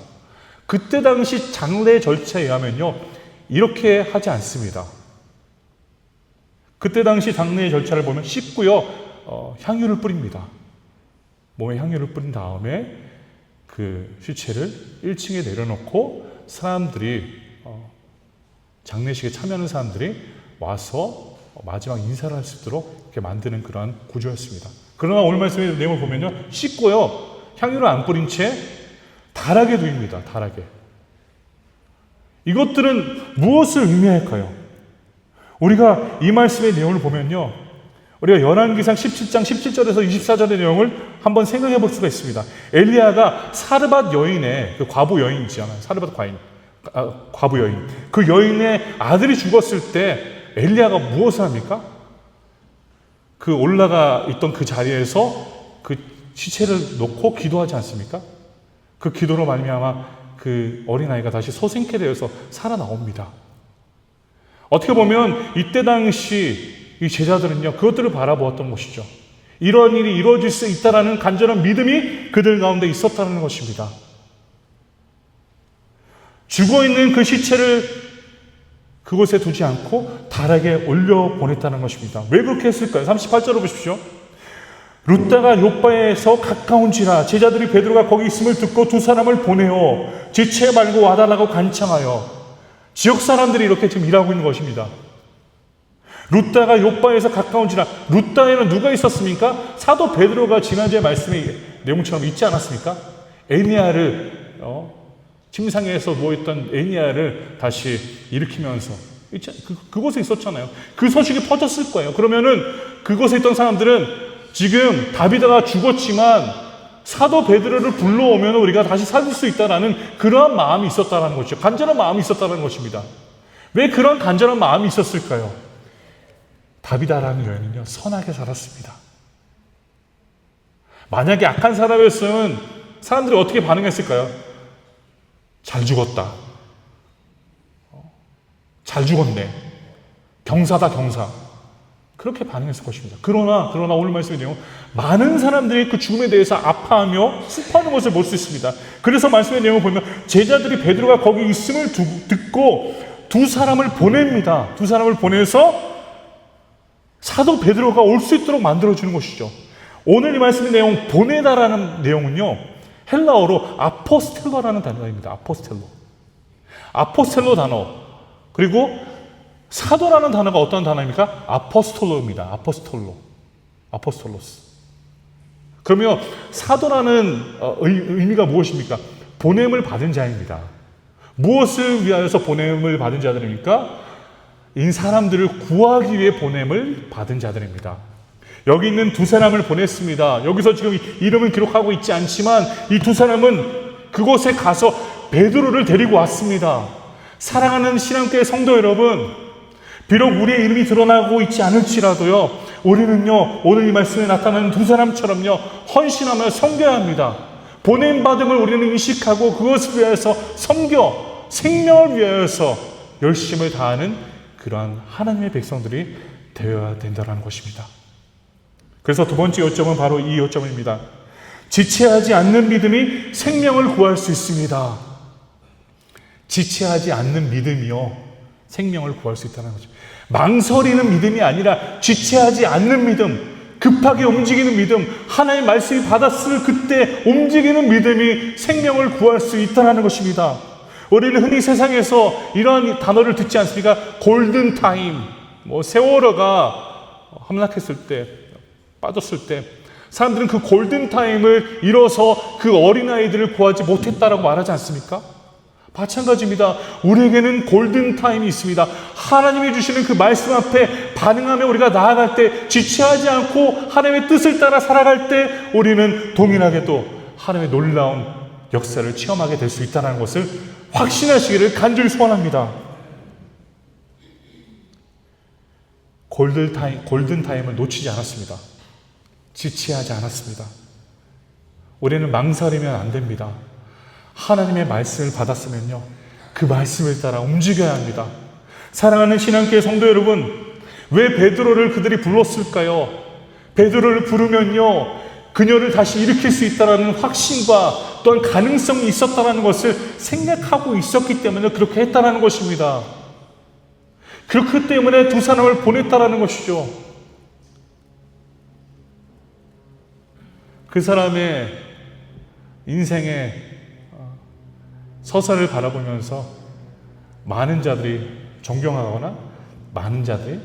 A: 그때 당시 장례 절차에 의하면요, 이렇게 하지 않습니다. 그때 당시 장례 절차를 보면 씻고요, 향유를 뿌립니다. 몸에 향유를 뿌린 다음에 그 시체를 1층에 내려놓고 사람들이, 장례식에 참여하는 사람들이 와서 마지막 인사를 할 수 있도록 이렇게 만드는 그러한 구조였습니다. 그러나 오늘 말씀의 내용을 보면요, 씻고요, 향유를 안 뿌린 채 다락에 누입니다. 다락에. 이것들은 무엇을 의미할까요? 우리가 이 말씀의 내용을 보면요, 우리가 열왕기상 17장 17절에서 24절의 내용을 한번 생각해 볼 수가 있습니다. 엘리야가 사르밧 여인의, 그 과부 여인 있잖아요. 사르밧 과부 여인. 그 여인의 아들이 죽었을 때 엘리야가 무엇을 합니까? 그 올라가 있던 그 자리에서 그 시체를 놓고 기도하지 않습니까? 그 기도로 말미암아 그 어린아이가 다시 소생케 되어서 살아나옵니다. 어떻게 보면 이때 당시 이 제자들은요, 그것들을 바라보았던 것이죠. 이런 일이 이루어질 수 있다라는 간절한 믿음이 그들 가운데 있었다는 것입니다. 죽어있는 그 시체를 그곳에 두지 않고 달에게 올려보냈다는 것입니다. 왜 그렇게 했을까요? 38절을 보십시오. 룻다가 욥바에서 가까운지라 제자들이 베드로가 거기 있음을 듣고 두 사람을 보내어 지체 말고 와달라고 간청하여. 지역 사람들이 이렇게 지금 일하고 있는 것입니다. 룻다가 욥바에서 가까운지라. 룻다에는 누가 있었습니까? 사도 베드로가 지난주에 말씀의 내용처럼 있지 않았습니까? 에니야를 침상에서 누워있던 에니야를 다시 일으키면서 그곳에 있었잖아요. 그 소식이 퍼졌을 거예요. 그러면은 그곳에 있던 사람들은 지금 다비드가 죽었지만 사도 베드로를 불러오면 우리가 다시 살릴 수 있다라는 그러한 마음이 있었다는 것이죠. 간절한 마음이 있었다는 것입니다. 왜 그런 간절한 마음이 있었을까요? 다비다라는 여인은요, 선하게 살았습니다. 만약에 악한 사람이었으면 사람들이 어떻게 반응했을까요? 잘 죽었다. 잘 죽었네. 경사다, 경사. 그렇게 반응했을 것입니다. 그러나 오늘 말씀의 내용, 많은 사람들이 그 죽음에 대해서 아파하며 슬퍼하는 것을 볼 수 있습니다. 그래서 말씀의 내용을 보면 제자들이 베드로가 거기 있음을 듣고 두 사람을 보냅니다. 두 사람을 보내서 사도 베드로가 올 수 있도록 만들어주는 것이죠. 오늘 이 말씀의 내용, 보내다라는 내용은요, 헬라어로 아포스텔로라는 단어입니다. 아포스텔로 단어. 그리고 사도라는 단어가 어떤 단어입니까? 아포스톨로입니다. 아포스톨로스. 그러면 사도라는 의미가 무엇입니까? 보냄을 받은 자입니다. 무엇을 위하여서 보냄을 받은 자들입니까? 이 사람들을 구하기 위해 보냄을 받은 자들입니다. 여기 있는 두 사람을 보냈습니다. 여기서 지금 이름은 기록하고 있지 않지만 이 두 사람은 그곳에 가서 베드로를 데리고 왔습니다. 사랑하는 신앙교회 성도 여러분, 비록 우리의 이름이 드러나고 있지 않을지라도요, 우리는요, 오늘 이 말씀에 나타나는 두 사람처럼요, 헌신하며 섬겨야 합니다. 보냄받음을 우리는 인식하고 그것을 위해서 섬겨, 생명을 위하여서 열심을 다하는 그러한 하나님의 백성들이 되어야 된다는 것입니다. 그래서 두 번째 요점은 바로 이 요점입니다. 지체하지 않는 믿음이 생명을 구할 수 있습니다. 지체하지 않는 믿음이요, 생명을 구할 수 있다는 거죠. 망설이는 믿음이 아니라 지체하지 않는 믿음, 급하게 움직이는 믿음, 하나님의 말씀이 받았을 그때 움직이는 믿음이 생명을 구할 수 있다는 것입니다. 우리는 흔히 세상에서 이러한 단어를 듣지 않습니까? 골든타임, 세월호가 함락했을 때, 빠졌을 때 사람들은 그 골든타임을 잃어서 그 어린아이들을 구하지 못했다라고 말하지 않습니까? 마찬가지입니다. 우리에게는 골든타임이 있습니다. 하나님이 주시는 그 말씀 앞에 반응하며 우리가 나아갈 때, 지체하지 않고 하나님의 뜻을 따라 살아갈 때 우리는 동일하게도 하나님의 놀라운 역사를 체험하게 될 수 있다는 것을 확신하시기를 간절히 소원합니다. 골든타임을 놓치지 않았습니다. 지체하지 않았습니다. 우리는 망설이면 안 됩니다. 하나님의 말씀을 받았으면요, 그 말씀을 따라 움직여야 합니다. 사랑하는 신앙교회 성도 여러분, 왜 베드로를 그들이 불렀을까요? 베드로를 부르면요, 그녀를 다시 일으킬 수 있다는 확신과 또한 가능성이 있었다는 것을 생각하고 있었기 때문에 그렇게 했다는 것입니다. 그렇기 때문에 두 사람을 보냈다는 것이죠. 그 사람의 인생의 서사를 바라보면서 많은 자들이 존경하거나 많은 자들이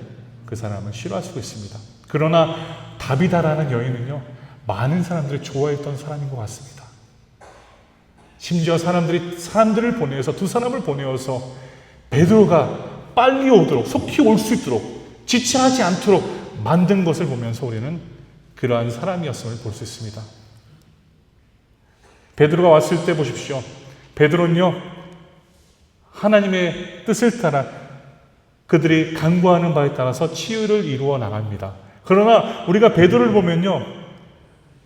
A: 그 사람을 싫어할 수도 있습니다. 그러나 다비다라는 여인은요, 많은 사람들이 좋아했던 사람인 것 같습니다. 심지어 사람들을 보내어서, 두 사람을 보내어서 베드로가 빨리 오도록, 속히 올 수 있도록, 지체하지 않도록 만든 것을 보면서 우리는 그러한 사람이었음을 볼 수 있습니다. 베드로가 왔을 때 보십시오. 베드로는요, 하나님의 뜻을 따라 그들이 간구하는 바에 따라서 치유를 이루어 나갑니다. 그러나 우리가 베드로를 보면요,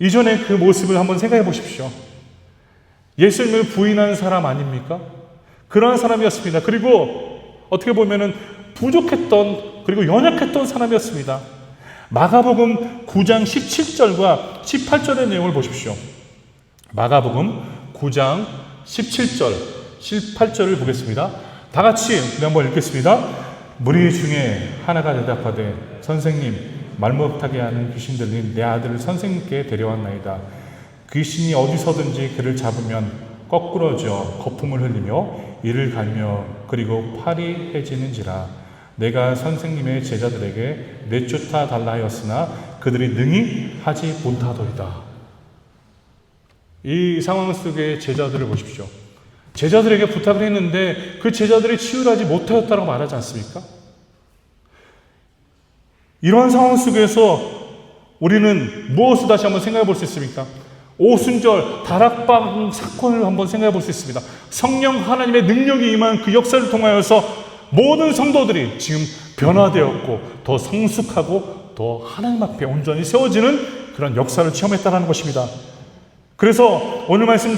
A: 이전의 그 모습을 한번 생각해 보십시오. 예수님을 부인한 사람 아닙니까? 그러한 사람이었습니다. 그리고 어떻게 보면은 부족했던, 그리고 연약했던 사람이었습니다. 마가복음 9장 17절과 18절의 내용을 보십시오. 마가복음 9장 17절, 18절을 보겠습니다. 다 같이 한번 읽겠습니다. 무리 중에 하나가 대답하되 선생님, 말 못하게 하는 귀신 들린 내 아들을 선생님께 데려왔나이다. 귀신이 어디서든지 그를 잡으면 거꾸러져 거품을 흘리며 이를 갈며 그리고 팔이 해지는지라. 내가 선생님의 제자들에게 내쫓아 달라 하였으나 그들이 능히 하지 못하더이다. 이 상황 속의 제자들을 보십시오. 제자들에게 부탁을 했는데 그 제자들이 치유하지 못하였다고 말하지 않습니까? 이러한 상황 속에서 우리는 무엇을 다시 한번 생각해 볼 수 있습니까? 오순절 다락방 사건을 한번 생각해 볼 수 있습니다. 성령 하나님의 능력이 임한 그 역사를 통하여서 모든 성도들이 지금 변화되었고 더 성숙하고 더 하나님 앞에 온전히 세워지는 그런 역사를 체험했다는 것입니다. 그래서 오늘 말씀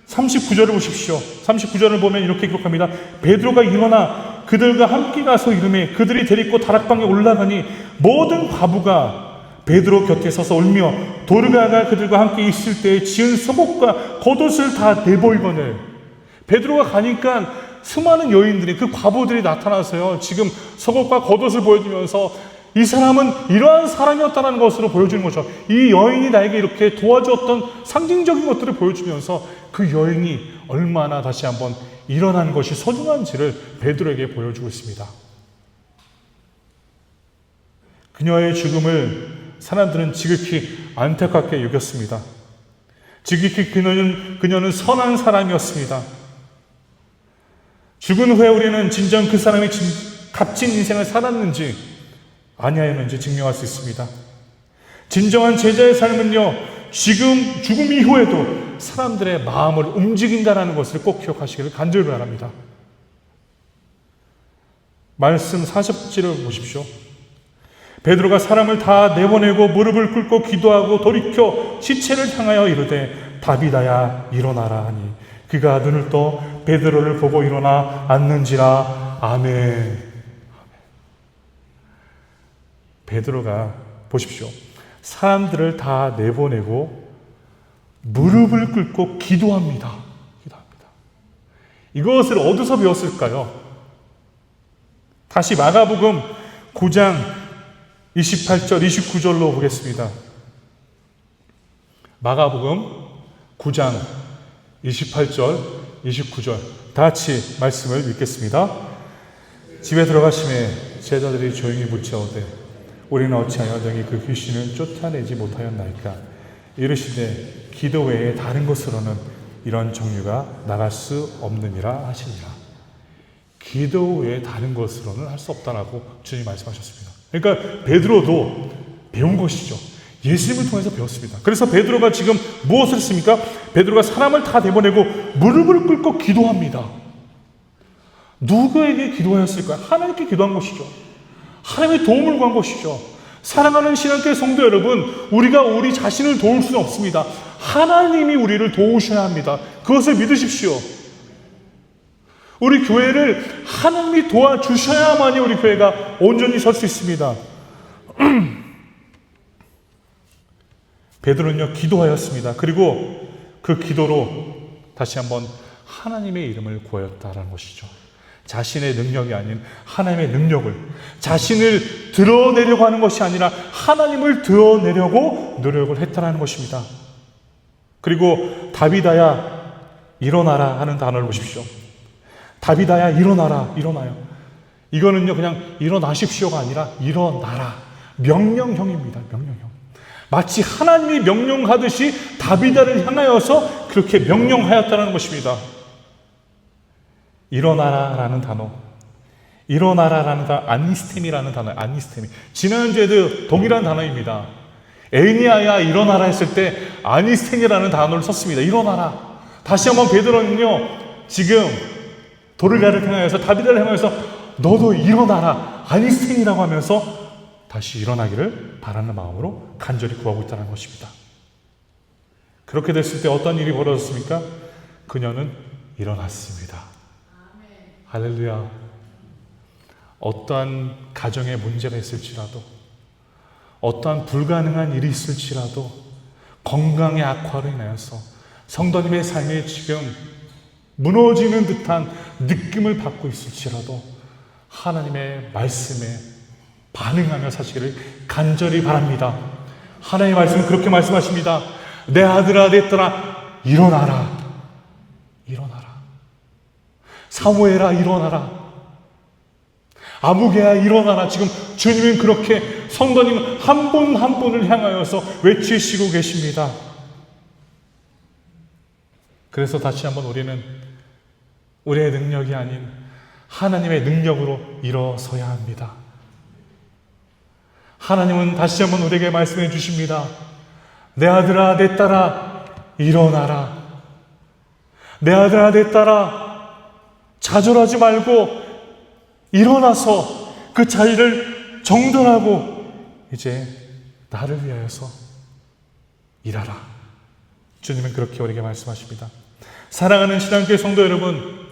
A: 39절을 보십시오. 39절을 보면 이렇게 기록합니다. 베드로가 일어나 그들과 함께 가서 이르매 그들이 데리고 다락방에 올라가니 모든 과부가 베드로 곁에 서서 울며 도르가가 그들과 함께 있을 때 지은 속옷과 겉옷을 다 내보이거늘. 베드로가 가니까 수많은 여인들이, 그 과부들이 나타나서요, 지금 속옷과 겉옷을 보여주면서 이 사람은 이러한 사람이었다는 것으로 보여주는 거죠. 이 여인이 나에게 이렇게 도와주었던 상징적인 것들을 보여주면서 그 여인이 얼마나 다시 한번 일어난 것이 소중한지를 베드로에게 보여주고 있습니다. 그녀의 죽음을 사람들은 지극히 안타깝게 여겼습니다. 지극히 그녀는 선한 사람이었습니다. 죽은 후에 우리는 진정 그 사람이 값진 인생을 살았는지 아니하였는지 증명할 수 있습니다. 진정한 제자의 삶은요, 지금 죽음 이후에도 사람들의 마음을 움직인다는 것을 꼭 기억하시기를 간절히 바랍니다. 말씀 40절을 보십시오. 베드로가 사람을 다 내보내고 무릎을 꿇고 기도하고 돌이켜 시체를 향하여 이르되 다비다야 일어나라 하니 그가 눈을 떠 베드로를 보고 일어나 앉는지라. 아멘. 베드로가 보십시오. 사람들을 다 내보내고 무릎을 꿇고 기도합니다. 이것을 어디서 배웠을까요? 다시 마가복음 9장 28절, 29절로 보겠습니다. 마가복음 9장 28절, 29절 다 같이 말씀을 읽겠습니다. 집에 들어가심에 제자들이 조용히 묻자오되 우리는 어찌하여 능히 그 귀신을 쫓아내지 못하였나이까? 이르시되 기도 외에 다른 것으로는 이런 종류가 나갈 수 없느니라 하시니라. 기도 외에 다른 것으로는 할 수 없다라고 주님 말씀하셨습니다. 그러니까 베드로도 배운 것이죠. 예수님을 통해서 배웠습니다. 그래서 베드로가 지금 무엇을 했습니까? 베드로가 사람을 다 내보내고 무릎을 꿇고 기도합니다. 누구에게 기도하였을까요? 하나님께 기도한 것이죠. 하나님의 도움을 구한 것이죠. 사랑하는 신앙교회 성도 여러분, 우리가 우리 자신을 도울 수는 없습니다. 하나님이 우리를 도우셔야 합니다. 그것을 믿으십시오. 우리 교회를 하나님이 도와주셔야만이 우리 교회가 온전히 설 수 있습니다. 베드로는요, 기도하였습니다. 그리고 그 기도로 다시 한번 하나님의 이름을 구하였다라는 것이죠. 자신의 능력이 아닌 하나님의 능력을, 자신을 드러내려고 하는 것이 아니라 하나님을 드러내려고 노력을 했다라는 것입니다. 그리고 다비다야 일어나라 하는 단어를 보십시오. 다비다야 일어나라, 일어나요. 이거는요 그냥 일어나십시오가 아니라 일어나라, 명령형입니다. 명령형. 마치 하나님이 명령하듯이 다비다를 향하여서 그렇게 명령하였다는 것입니다. 일어나라라는 단어, 일어나라라는 단어, 아니스템이라는 단어, 아니스템이 지난주에도 동일한 단어입니다. 에니아야 일어나라 했을 때 아니스템이라는 단어를 썼습니다. 일어나라. 다시 한번 베드로는요 지금 도르가를 향하여서, 다비다를 향하여서 너도 일어나라, 아니스템이라고 하면서 다시 일어나기를 바라는 마음으로 간절히 구하고 있다는 것입니다. 그렇게 됐을 때 어떤 일이 벌어졌습니까? 그녀는 일어났습니다. 할렐루야. 어떠한 가정에 문제가 있을지라도, 어떠한 불가능한 일이 있을지라도 건강의 악화로 인하여서 성도님의 삶에 지금 무너지는 듯한 느낌을 받고 있을지라도 하나님의 말씀에 반응하며 사시기를 간절히 바랍니다. 하나님의 말씀은 그렇게 말씀하십니다. 내 아들아, 내 딸아, 일어나라. 일어나라. 사무엘아, 일어나라. 아무개야, 일어나라. 지금 주님은 그렇게 성도님 한 분 한 분을 향하여서 외치시고 계십니다. 그래서 다시 한번 우리는 우리의 능력이 아닌 하나님의 능력으로 일어서야 합니다. 하나님은 다시 한번 우리에게 말씀해 주십니다. 내 아들아, 내 딸아, 일어나라. 내 아들아, 내 딸아, 좌절하지 말고 일어나서 그 자리를 정돈하고 이제 나를 위하여서 일하라. 주님은 그렇게 우리에게 말씀하십니다. 사랑하는 신앙교회 성도 여러분,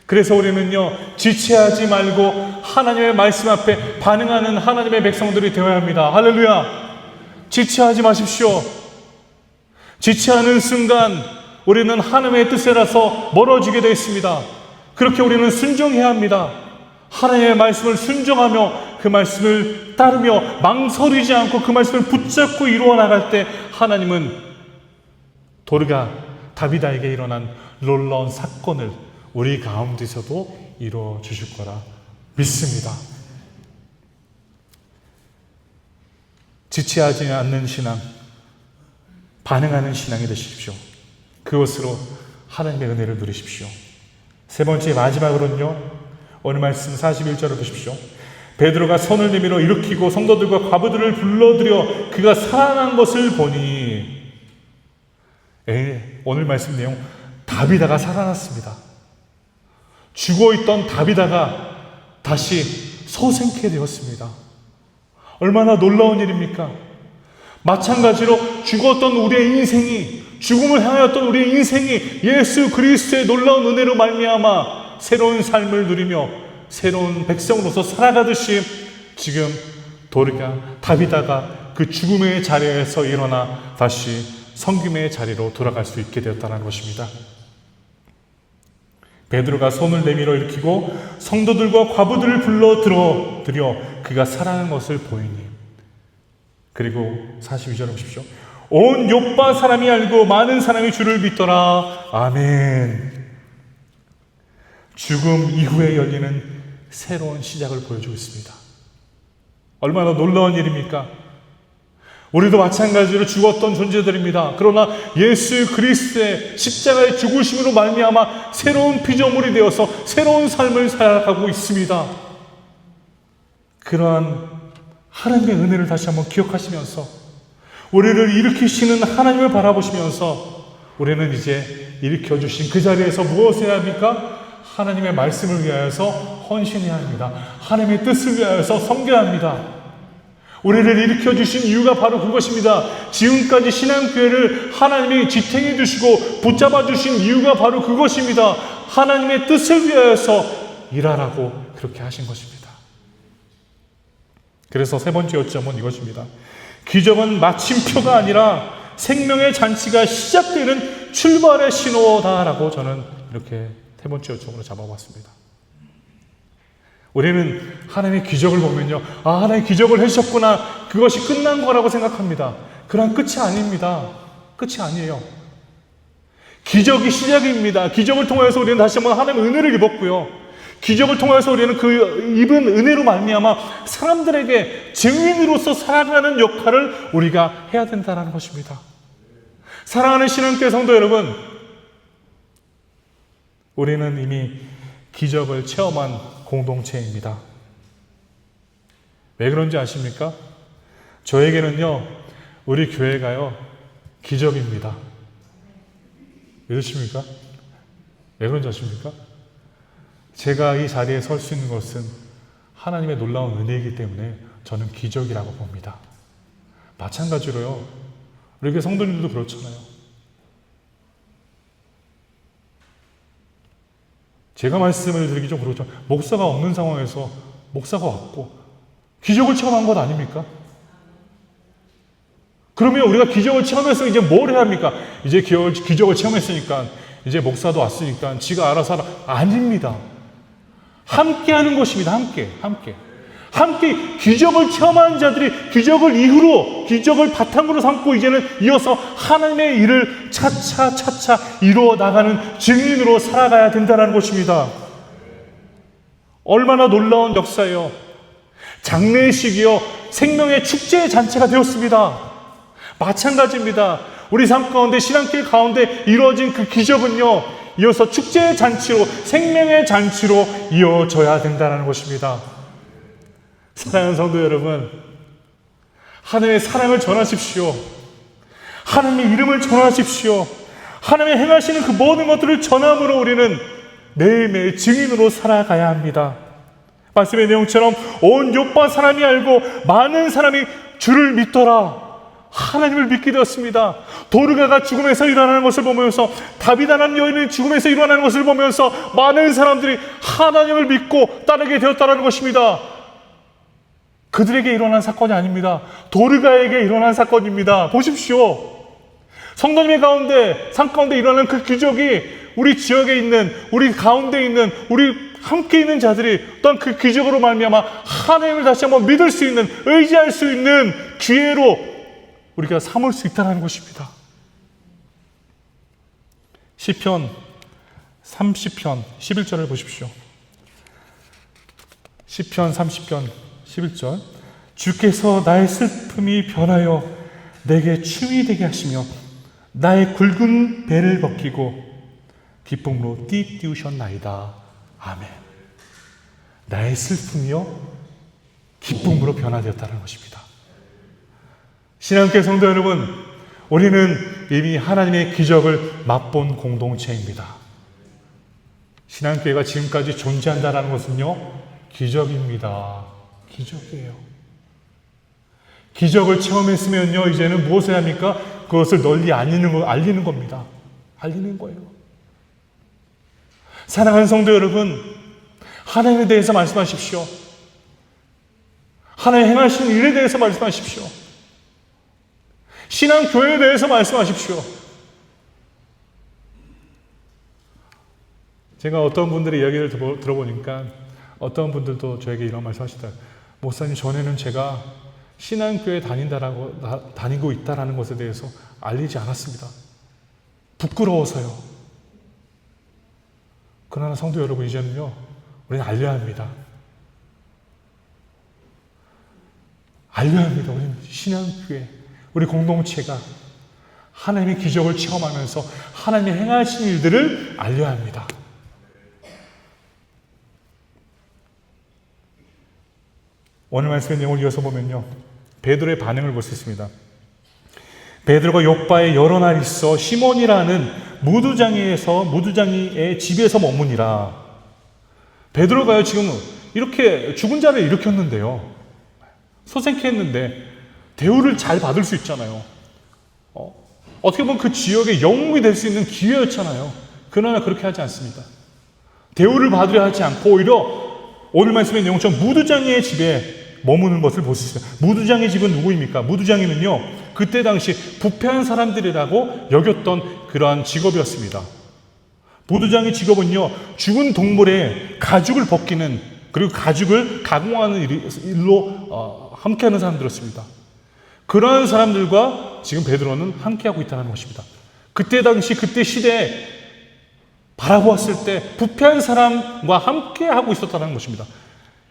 A: 그래서 우리는요, 지체하지 말고 하나님의 말씀 앞에 반응하는 하나님의 백성들이 되어야 합니다. 할렐루야! 지체하지 마십시오. 지체하는 순간 우리는 하나님의 뜻에라서 멀어지게 되어 있습니다. 그렇게 우리는 순종해야 합니다. 하나님의 말씀을 순종하며 그 말씀을 따르며 망설이지 않고 그 말씀을 붙잡고 이루어 나갈 때 하나님은 도르가 다비다에게 일어난 놀라운 사건을 우리 가운데서도 이루어 주실 거라 믿습니다. 지체하지 않는 신앙, 반응하는 신앙이 되십시오. 그것으로 하나님의 은혜를 누리십시오. 세 번째 마지막으로는요, 오늘 말씀 41절을 보십시오. 베드로가 손을 내밀어 일으키고 성도들과 과부들을 불러들여 그가 살아난 것을 보니, 오늘 말씀 내용, 다비다가 살아났습니다. 죽어있던 다비다가 다시 소생케 되었습니다. 얼마나 놀라운 일입니까? 마찬가지로 죽었던 우리의 인생이, 죽음을 향하였던 우리의 인생이 예수 그리스도의 놀라운 은혜로 말미암아 새로운 삶을 누리며 새로운 백성으로서 살아가듯이 지금 다비다가 그 죽음의 자리에서 일어나 다시 섬김의 자리로 돌아갈 수 있게 되었다는 것입니다. 베드로가 손을 내밀어 일으키고 성도들과 과부들을 불러들여 그가 살아난 것을 보이니, 그리고 42절 보십시오. 온 욥바 사람이 알고 많은 사람이 주를 믿더라. 아멘. 죽음 이후에 열리는 새로운 시작을 보여주고 있습니다. 얼마나 놀라운 일입니까? 우리도 마찬가지로 죽었던 존재들입니다. 그러나 예수 그리스도의 십자가의 죽으심으로 말미암아 새로운 피조물이 되어서 새로운 삶을 살아가고 있습니다. 그러한 하나님의 은혜를 다시 한번 기억하시면서 우리를 일으키시는 하나님을 바라보시면서 우리는 이제 일으켜주신 그 자리에서 무엇을 해야 합니까? 하나님의 말씀을 위하여서 헌신해야 합니다. 하나님의 뜻을 위하여서 섬겨야 합니다. 우리를 일으켜주신 이유가 바로 그것입니다. 지금까지 신앙교회를 하나님이 지탱해 주시고 붙잡아 주신 이유가 바로 그것입니다. 하나님의 뜻을 위하여서 일하라고 그렇게 하신 것입니다. 그래서 세 번째 요점은 이것입니다. 기적은 마침표가 아니라 생명의 잔치가 시작되는 출발의 신호다라고 저는 이렇게 세 번째 요점으로 잡아봤습니다. 우리는 하나님의 기적을 보면요, 하나님 기적을 해주셨구나, 그것이 끝난 거라고 생각합니다. 그런 끝이 아닙니다. 끝이 아니에요. 기적이 시작입니다. 기적을 통해서 우리는 다시 한번 하나님의 은혜를 입었고요, 기적을 통해서 우리는 그 입은 은혜로 말미암아 사람들에게 증인으로서 살아가는 역할을 우리가 해야 된다는 것입니다. 사랑하는 신앙교회 성도 여러분, 우리는 이미 기적을 체험한 공동체입니다. 왜 그런지 아십니까? 저에게는요, 우리 교회가요, 기적입니다. 믿으십니까? 왜 그런지 아십니까? 제가 이 자리에 설 수 있는 것은 하나님의 놀라운 은혜이기 때문에 저는 기적이라고 봅니다. 마찬가지로요, 우리 교회 성도님들도 그렇잖아요. 제가 말씀을 드리기 좀 그렇죠. 목사가 없는 상황에서 목사가 왔고 기적을 체험한 것 아닙니까? 그러면 우리가 기적을 체험해서 이제 뭘 해야 합니까? 이제 기적을 체험했으니까 이제 목사도 왔으니까 지가 알아서 하라. 아닙니다. 함께 하는 것입니다. 함께 기적을 체험하는 자들이 기적을 이후로, 기적을 바탕으로 삼고 이제는 이어서 하나님의 일을 차차 이루어 나가는 증인으로 살아가야 된다는 것입니다. 얼마나 놀라운 역사예요. 장례식이요, 생명의 축제의 잔치가 되었습니다. 마찬가지입니다. 우리 삶 가운데, 신앙길 가운데 이루어진 그 기적은요, 이어서 축제의 잔치로, 생명의 잔치로 이어져야 된다는 것입니다. 사랑하는 성도 여러분, 하나님의 사랑을 전하십시오. 하나님의 이름을 전하십시오. 하나님의 행하시는 그 모든 것들을 전함으로 우리는 매일매일 증인으로 살아가야 합니다. 말씀의 내용처럼 온 요파 사람이 알고 많은 사람이 주를 믿더라. 하나님을 믿게 되었습니다. 도르가가 죽음에서 일어나는 것을 보면서, 다비다라는 여인이 죽음에서 일어나는 것을 보면서 많은 사람들이 하나님을 믿고 따르게 되었다는 것입니다. 그들에게 일어난 사건이 아닙니다. 도르가에게 일어난 사건입니다. 보십시오. 성도님의 가운데, 삶 가운데 일어나는 그 기적이 우리 지역에 있는, 우리 가운데 있는, 우리 함께 있는 자들이 어떤 그 기적으로 말미암아 하나님을 다시 한번 믿을 수 있는, 의지할 수 있는 기회로 우리가 삼을 수 있다는 것입니다. 시편 30편 11절을 보십시오. 시편 30편 11절. 주께서 나의 슬픔이 변하여 내게 춤이 되게 하시며 나의 굵은 배를 벗기고 기쁨으로 띠띠우셨나이다. 아멘. 나의 슬픔이요 기쁨으로 변화되었다는 것입니다. 신앙교회 성도 여러분, 우리는 이미 하나님의 기적을 맛본 공동체입니다. 신앙교회가 지금까지 존재한다는 것은요, 기적입니다. 기적이에요. 기적을 체험했으면요, 이제는 무엇을 해야 합니까? 그것을 널리 알리는 겁니다. 알리는 거예요. 사랑하는 성도 여러분, 하나님에 대해서 말씀하십시오. 하나님 행하시는 일에 대해서 말씀하십시오. 신앙교회에 대해서 말씀하십시오. 제가 어떤 분들의 이야기를 들어보니까 어떤 분들도 저에게 이런 말씀 하시더라고요. 목사님, 전에는 제가 신앙교회 다니고 있다라는 것에 대해서 알리지 않았습니다. 부끄러워서요. 그러나 성도 여러분, 이제는요, 우리는 알려야 합니다. 알려야 합니다. 우리는 신앙교회, 우리 공동체가 하나님의 기적을 체험하면서 하나님의 행하신 일들을 알려야 합니다. 오늘 말씀의 내용을 이어서 보면요, 베드로의 반응을 볼 수 있습니다. 베드로가 요빠에 여러 날 있어 시몬이라는 무두장이의 집에서 머무니라. 베드로가요, 지금 이렇게 죽은 자를 일으켰는데요, 소생케 했는데 대우를 잘 받을 수 있잖아요. 어떻게 보면 그 지역의 영웅이 될 수 있는 기회였잖아요. 그러나 그렇게 하지 않습니다. 대우를 받으려 하지 않고 오히려 오늘 말씀의 내용처럼 무두장이의 집에 머무는 것을 볼 수 있어요. 무두장의 집은 누구입니까? 무두장이는요, 그때 당시 부패한 사람들이라고 여겼던 그러한 직업이었습니다. 무두장의 직업은요, 죽은 동물의 가죽을 벗기는, 그리고 가죽을 가공하는 일로 함께하는 사람들이었습니다. 그러한 사람들과 지금 베드로는 함께하고 있다는 것입니다. 그때 당시, 그때 시대에 바라보았을 때 부패한 사람과 함께하고 있었다는 것입니다.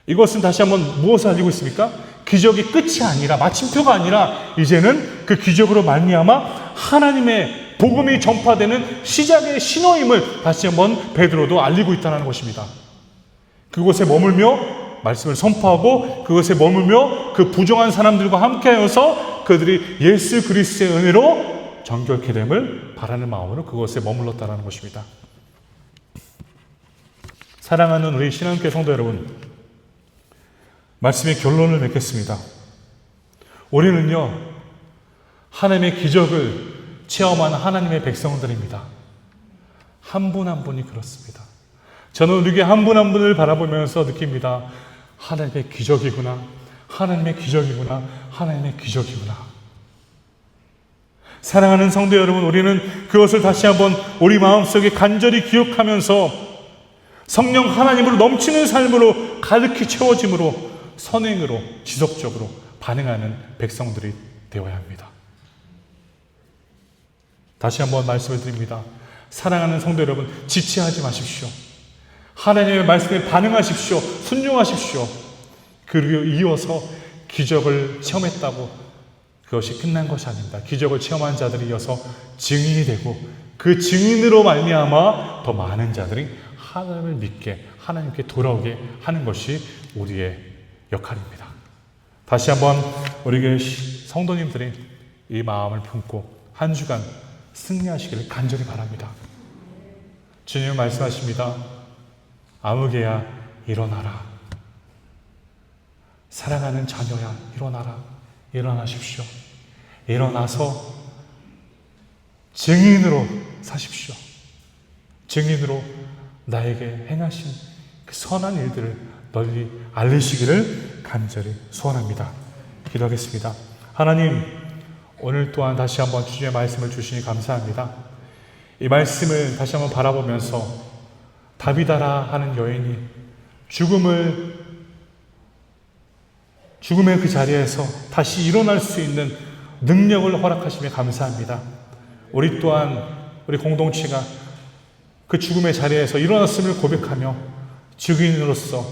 A: 이것은 다시 한번 무엇을 알리고 있습니까? 기적이 끝이 아니라, 마침표가 아니라 이제는 그 기적으로 말미암아 하나님의 복음이 전파되는 시작의 신호임을 다시 한번 베드로도 알리고 있다는 것입니다. 그곳에 머물며 말씀을 선포하고 그것에 머물며 그 부정한 사람들과 함께하여서 그들이 예수 그리스도의 은혜로 정결케 됨을 바라는 마음으로 그것에 머물렀다는 것입니다. 사랑하는 우리 신앙교회 성도 여러분, 말씀의 결론을 맺겠습니다. 우리는요, 하나님의 기적을 체험한 하나님의 백성들입니다. 한 분 한 분이 그렇습니다. 저는 우리 한 분 한 분을 바라보면서 느낍니다. 하나님의 기적이구나, 하나님의 기적이구나, 하나님의 기적이구나. 사랑하는 성도 여러분, 우리는 그것을 다시 한번 우리 마음속에 간절히 기억하면서 성령 하나님으로 넘치는 삶으로 가득히 채워짐으로 선행으로 지속적으로 반응하는 백성들이 되어야 합니다. 다시 한번 말씀을 드립니다. 사랑하는 성도 여러분, 지체하지 마십시오. 하나님의 말씀에 반응하십시오. 순종하십시오. 그리고 이어서 기적을 체험했다고 그것이 끝난 것이 아닙니다. 기적을 체험한 자들이 이어서 증인이 되고 그 증인으로 말미암아 더 많은 자들이 하나님을 믿게, 하나님께 돌아오게 하는 것이 우리의 역할입니다. 다시 한번 우리 성도님들이 이 마음을 품고 한 주간 승리하시기를 간절히 바랍니다. 주님은 말씀하십니다. 아무개야 일어나라. 사랑하는 자녀야 일어나라. 일어나십시오. 일어나서 증인으로 사십시오. 증인으로 나에게 행하신 그 선한 일들을 널리 알리시기를 간절히 소원합니다. 기도하겠습니다. 하나님, 오늘 또한 다시 한번 주님의 말씀을 주시니 감사합니다. 이 말씀을 다시 한번 바라보면서 다비다라 하는 여인이 죽음의 그 자리에서 다시 일어날 수 있는 능력을 허락하시며 감사합니다. 우리 또한 우리 공동체가 그 죽음의 자리에서 일어났음을 고백하며 증인으로서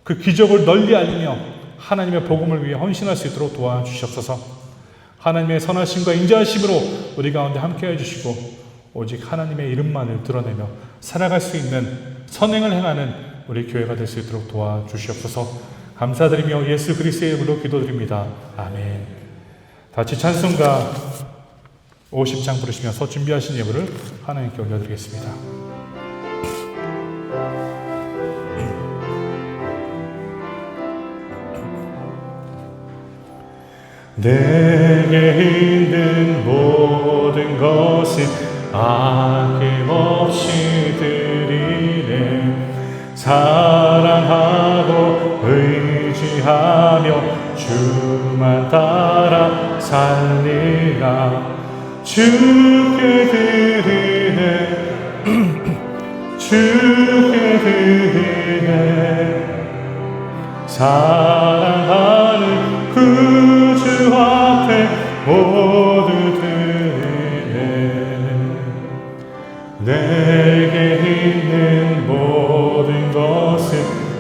A: 그 기적을 널리 알리며 하나님의 복음을 위해 헌신할 수 있도록 도와주시옵소서. 하나님의 선하심과 인자하심으로 우리 가운데 함께해 주시고 오직 하나님의 이름만을 드러내며 살아갈 수 있는 선행을 행하는 우리 교회가 될 수 있도록 도와주시옵소서. 감사드리며 예수 그리스도의 이름으로 기도드립니다. 아멘. 다같이 찬송가 50장 부르시면서 준비하신 예물을 하나님께 올려드리겠습니다. 내게 있는 모든 것은 아낌없이 드리네. 사랑하고 의지하며 주만 따라 살리라. 주께 드리네. 주께 드리네. 사랑하는 그 주 앞에 모두 드리네. 내게 있는 모든 것은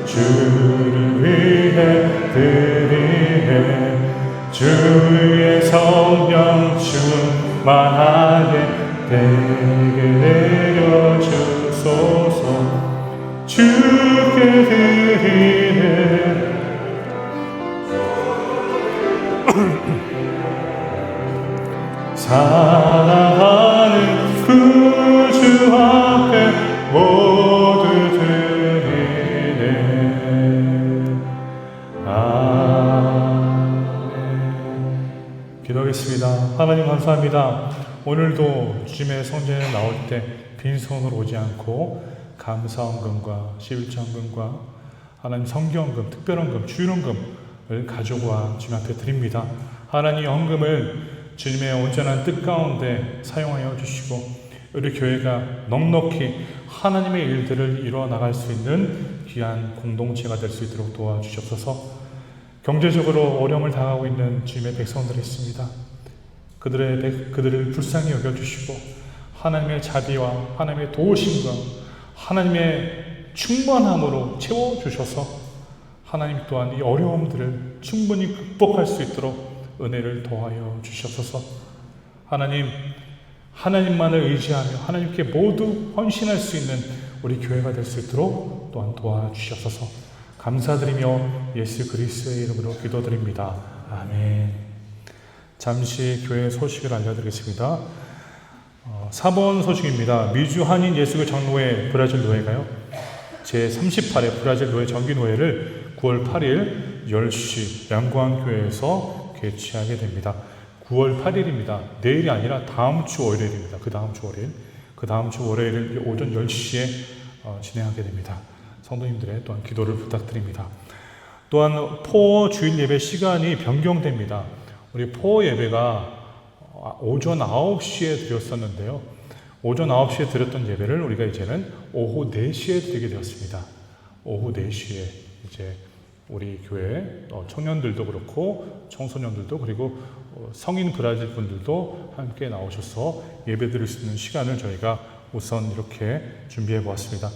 A: 주를 위해 드리네. 주의 성령 충만하게 내게 내려주소서. 주께 드리네. 사랑하는 그 주 앞에 모두 드리네. 아멘. 기도하겠습니다. 하나님 감사합니다. 오늘도 주님의 성전에 나올 때 빈손으로 오지 않고 감사헌금과 11조헌금과 하나님 성경헌금, 특별헌금, 주일헌금을 가져와 주님 앞에 드립니다. 하나님 헌금을 주님의 온전한 뜻 가운데 사용하여 주시고 우리 교회가 넉넉히 하나님의 일들을 이루어 나갈 수 있는 귀한 공동체가 될 수 있도록 도와주시옵소서. 경제적으로 어려움을 당하고 있는 주님의 백성들이 있습니다. 그들을 불쌍히 여겨주시고 하나님의 자비와 하나님의 도우심과 하나님의 충만함으로 채워주셔서 하나님 또한 이 어려움들을 충분히 극복할 수 있도록 은혜를 더하여 주시옵소서. 하나님만을 의지하며 하나님께 모두 헌신할 수 있는 우리 교회가 될 수 있도록 또한 도와주시옵소서. 감사드리며 예수 그리스도의 이름으로 기도드립니다. 아멘. 잠시 교회 소식을 알려드리겠습니다. 4번 소식입니다. 미주 한인 예수교 장로회 브라질 노회가요, 제38회 브라질 노회 정기노회를 9월 8일 10시 양구항교회에서 개최하게 됩니다. 9월 8일입니다. 내일이 아니라 다음 주 월요일입니다. 그 다음 주 월요일 오전 10시에 진행하게 됩니다. 성도님들의 또한 기도를 부탁드립니다. 또한 포 주일 예배 시간이 변경됩니다. 우리 포 예배가 오전 9시에 드렸었는데요. 오전 9시에 드렸던 예배를 우리가 이제는 오후 4시에 드리게 되었습니다. 오후 4시에 이제 우리 교회 청년들도 그렇고 청소년들도 그리고 성인 브라질 분들도 함께 나오셔서 예배 드릴 수 있는 시간을 저희가 우선 이렇게 준비해 보았습니다.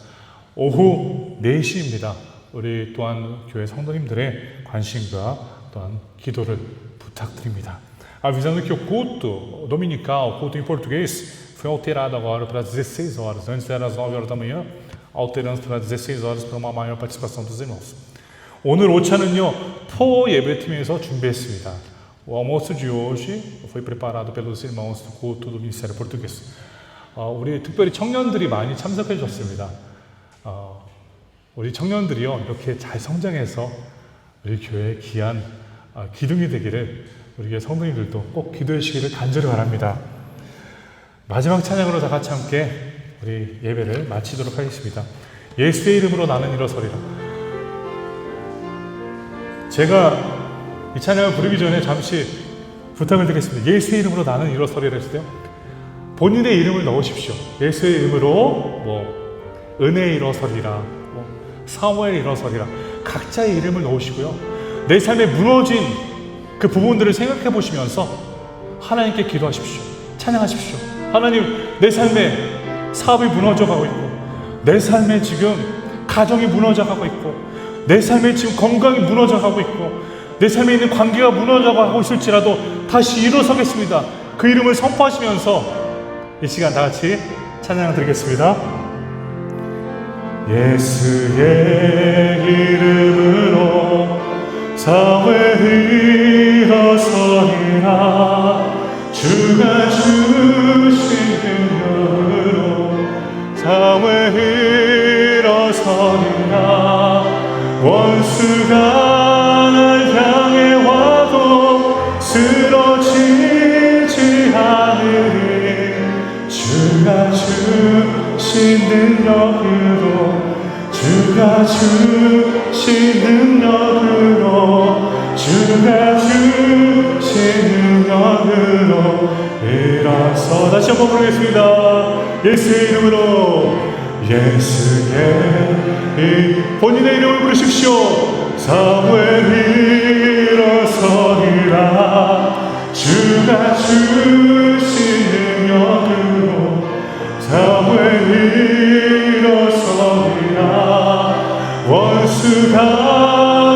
A: 오후 4시입니다. 우리 또한 교회 성도님들의 관심과 또한 기도를 부탁드립니다. A visão do que o culto dominical, o culto em português, foi alterado agora para 16 horas. Antes era às 9 horas da manhã, alterando para 16 horas para uma maior participação dos irmãos. 오늘 오차는요, 포 예배팀에서 준비했습니다. O almoço de hoje foi preparado pelos irmãos do culto do Ministério Português. 우리 특별히 청년들이 많이 참석해 주셨습니다. 우리 청년들이요, 이렇게 잘 성장해서 우리 교회의 귀한 기둥이 되기를 우리 교회 성도님들도 꼭 기도해 주시기를 간절히 바랍니다. 마지막 찬양으로 다 같이 함께 우리 예배를 마치도록 하겠습니다. 예수의 이름으로 나는 일어서리라. 제가 이 찬양을 부르기 전에 잠시 부탁을 드리겠습니다. 예수의 이름으로 나는 일어서리라 했을 때요, 본인의 이름을 넣으십시오. 예수의 이름으로 은혜 일어서리라, 사무엘 일어서리라, 각자의 이름을 넣으시고요, 내 삶에 무너진 그 부분들을 생각해 보시면서 하나님께 기도하십시오. 찬양하십시오. 하나님, 내 삶에 사업이 무너져가고 있고, 내 삶에 지금 가정이 무너져가고 있고, 내 삶에 지금 건강이 무너져가고 있고, 내 삶에 있는 관계가 무너져가고 있을지라도 다시 일어서겠습니다. 그 이름을 선포하시면서 이 시간 다 같이 찬양 드리겠습니다. 예수의 이름으로 사회 일어서리라. 주가 주신 능력으로 사회 일어서리라. 원수가 날 향해 와도 쓰러지지 않으리. 주가 주신 능력으로, 주가 주신 능력으로, 주가 주신 능력으로 일어서. 다시 한번 부르겠습니다. 예수의 이름으로, 예수의 본인의 이름을 부르십시오. 사무엘 일어서리라. 주가 주신 능력으로 사무엘 일어서리라. 원수가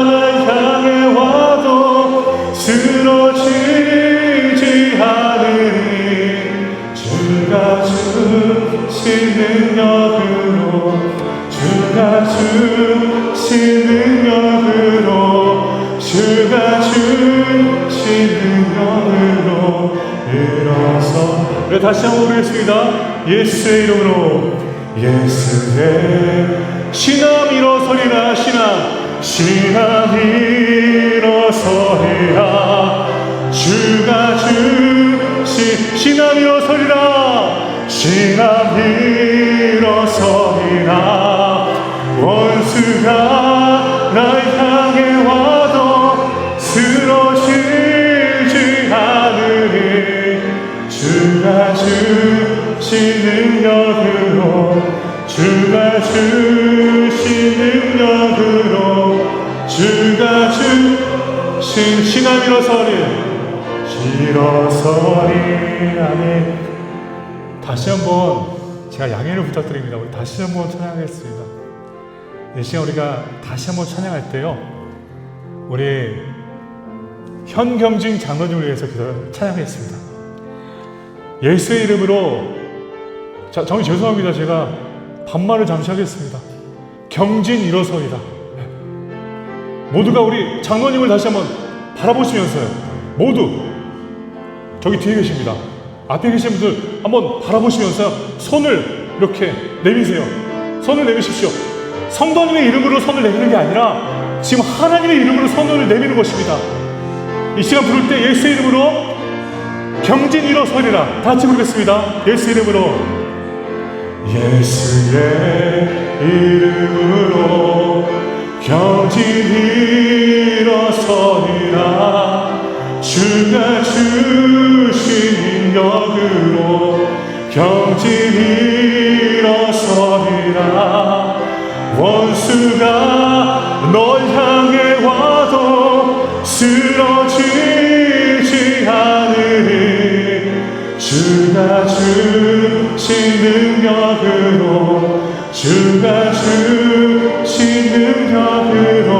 A: 날 향해 와도 쓰러지지 않으리. 주가 주신 능력으로, 주가 주신 능력으로, 주가 주신 능력으로 일어서. 네, 다시 한번 부르겠습니다. 예수의 이름으로, 예수의 신앙 일어서리라. 신앙 일어서리라. 주가 주신 신앙 일어서리라. 신앙 일어서리라. 원수가 날 향해 와도 쓰러지지 않으리. 주가 주신 능력으로, 주가 주신 능력으로, 주가 주신 신앙 일어서리. 아멘. 다시 한번 제가 양해를 부탁드립니다. 우리 다시 한번 찬양하겠습니다. 이 시간 우리가 다시 한번 찬양할 때요, 우리 현경진 장로님을 위해서 찬양하겠습니다. 예수의 이름으로. 정말 죄송합니다. 제가 반말을 잠시 하겠습니다. 경진 일어서리라. 모두가 우리 장로님을 다시 한번 바라보시면서요, 모두 저기 뒤에 계십니다. 앞에 계신 분들 한번 바라보시면서 손을 이렇게 내미세요. 손을 내미십시오. 성도님의 이름으로 손을 내미는 게 아니라 지금 하나님의 이름으로 손을 내미는 것입니다. 이 시간 부를 때 예수의 이름으로 경진 일어서리라. 다 같이 부르겠습니다. 예수의 이름으로, 예수의 이름으로 경진 일어서리라. 주가 주신 능력으로 경진이 일어서리라. 원수가 널 향해 와도 쓰러지지 않으리. 주가 주신 능력으로 주가 주신 능력으로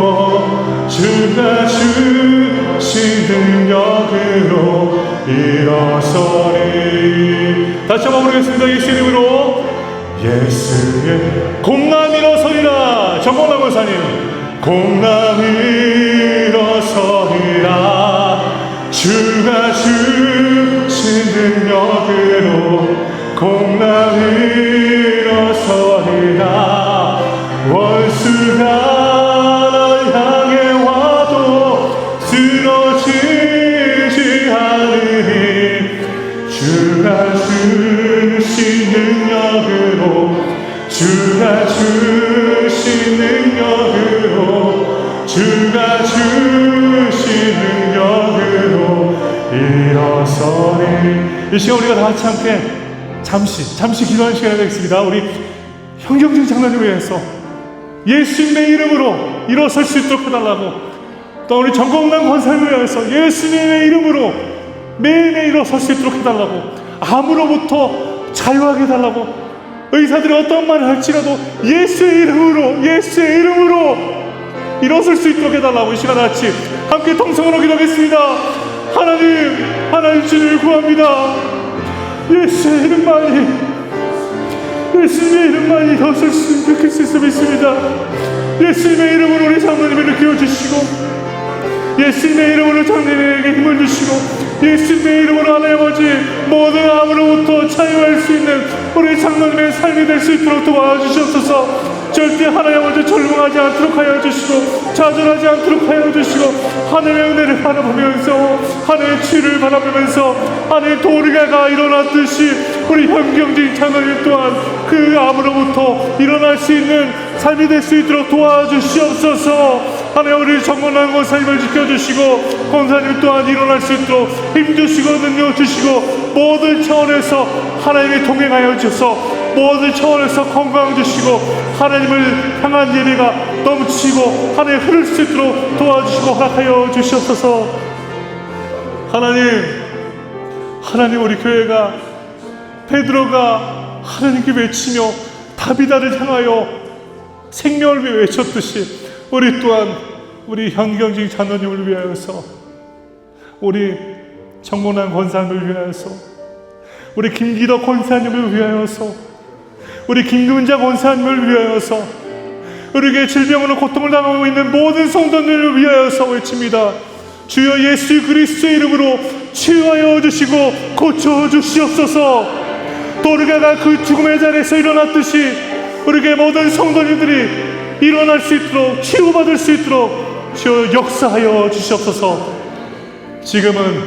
A: 주가 주신 능력으로 일어서리. 다시 한번 부르겠습니다. 예수 이름으로. 예수의 공남 일어서리라. 정봉남 권사님. 공남 일어서리라. 주가 주신 능력으로 공남 일어서리라. 원수가 널 향해 와도 쓰러지지 않으리. 주가 주신 능력으로 주가 주신 능력으로 주가 주신 능력으로 일어서리. 이 시간 우리가 다 같이 함께 잠시 기도하는 시간이 되겠습니다. 우리 현경진 장로님을 위해서 예수님의 이름으로 일어설 수 있도록 해달라고, 또 우리 정건남 권사님을 위해서 예수님의 이름으로 매일매일 일어설 수 있도록 해달라고, 암으로부터 자유하게 해달라고, 의사들이 어떤 말을 할지라도 예수의 이름으로 일어설 수 있도록 해달라고 이 시간 같이 함께 통성으로 기도하겠습니다. 하나님 주님을 구합니다. 예수의 이름만이 일어설 수 있을 수 믿습니다. 예수님의 이름으로 우리 장로님을 키워주시고, 예수님의 이름으로 장로님에게 힘을 주시고, 예수님의 이름으로 하나님 아버지 모든 암으로부터 자유할 수 있는 우리 장로님의 삶이 될 수 있도록 도와주시옵소서. 절대 하나님 아버지 절망하지 않도록 하여 주시고, 좌절하지 않도록 하여 주시고, 하늘의 은혜를 바라보면서, 하늘의 치유를 바라보면서, 하늘의 도리가가 일어났듯이 우리 현경진 장로님 또한 그 암으로부터 일어날 수 있는 삶이 될 수 있도록 도와주시옵소서. 하나님 우리 정건한 권사님을 지켜주시고, 권사님 또한 일어날 수 있도록 힘주시고 능력 주시고, 모든 차원에서 하나님이 동행하여 주셔서 모든 차원에서 건강 주시고, 하나님을 향한 예배가 넘치고 하나님 흐를 수 있도록 도와주시고 허락하여 주시옵소서. 하나님 우리 교회가 베드로가 하나님께 외치며 다비다를 향하여 생명을 위해 외쳤듯이, 우리 또한 우리 현경진 자녀님을 위하여서, 우리 정mon한 권사님을 위하여서, 우리 김기덕 권사님을 위하여서, 우리 김근자 권사님을 위하여서, 우리에게 질병으로 고통을 당하고 있는 모든 성도들을 위하여서 외칩니다. 주여 예수 그리스도의 이름으로 치유하여 주시고 고쳐 주시옵소서. 도르가가 그 죽음의 자리에서 일어났듯이 우리에게 모든 성도님들이 일어날 수 있도록, 치유받을 수 있도록 주여 역사하여 주시옵소서. 지금은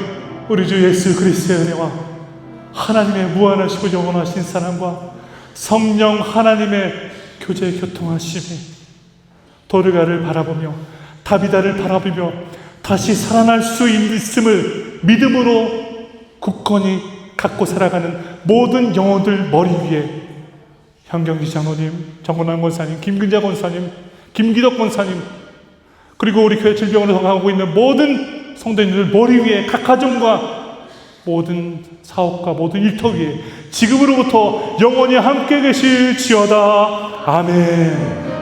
A: 우리 주 예수 그리스도의 은혜와 하나님의 무한하시고 영원하신 사랑과 성령 하나님의 교제 교통하심이 도르가를 바라보며 다비다를 바라보며 다시 살아날 수 있음을 믿음으로 굳건히 갖고 살아가는 모든 영혼들 머리 위에 현경기 장로님, 정건남 권사님, 김근자 권사님, 김기덕 권사님, 그리고 우리 교회 질병으로 당하고 있는 모든 성도님들 머리 위에 각 가정과 모든 사업과 모든 일터 위에 지금으로부터 영원히 함께 계실지어다. 아멘.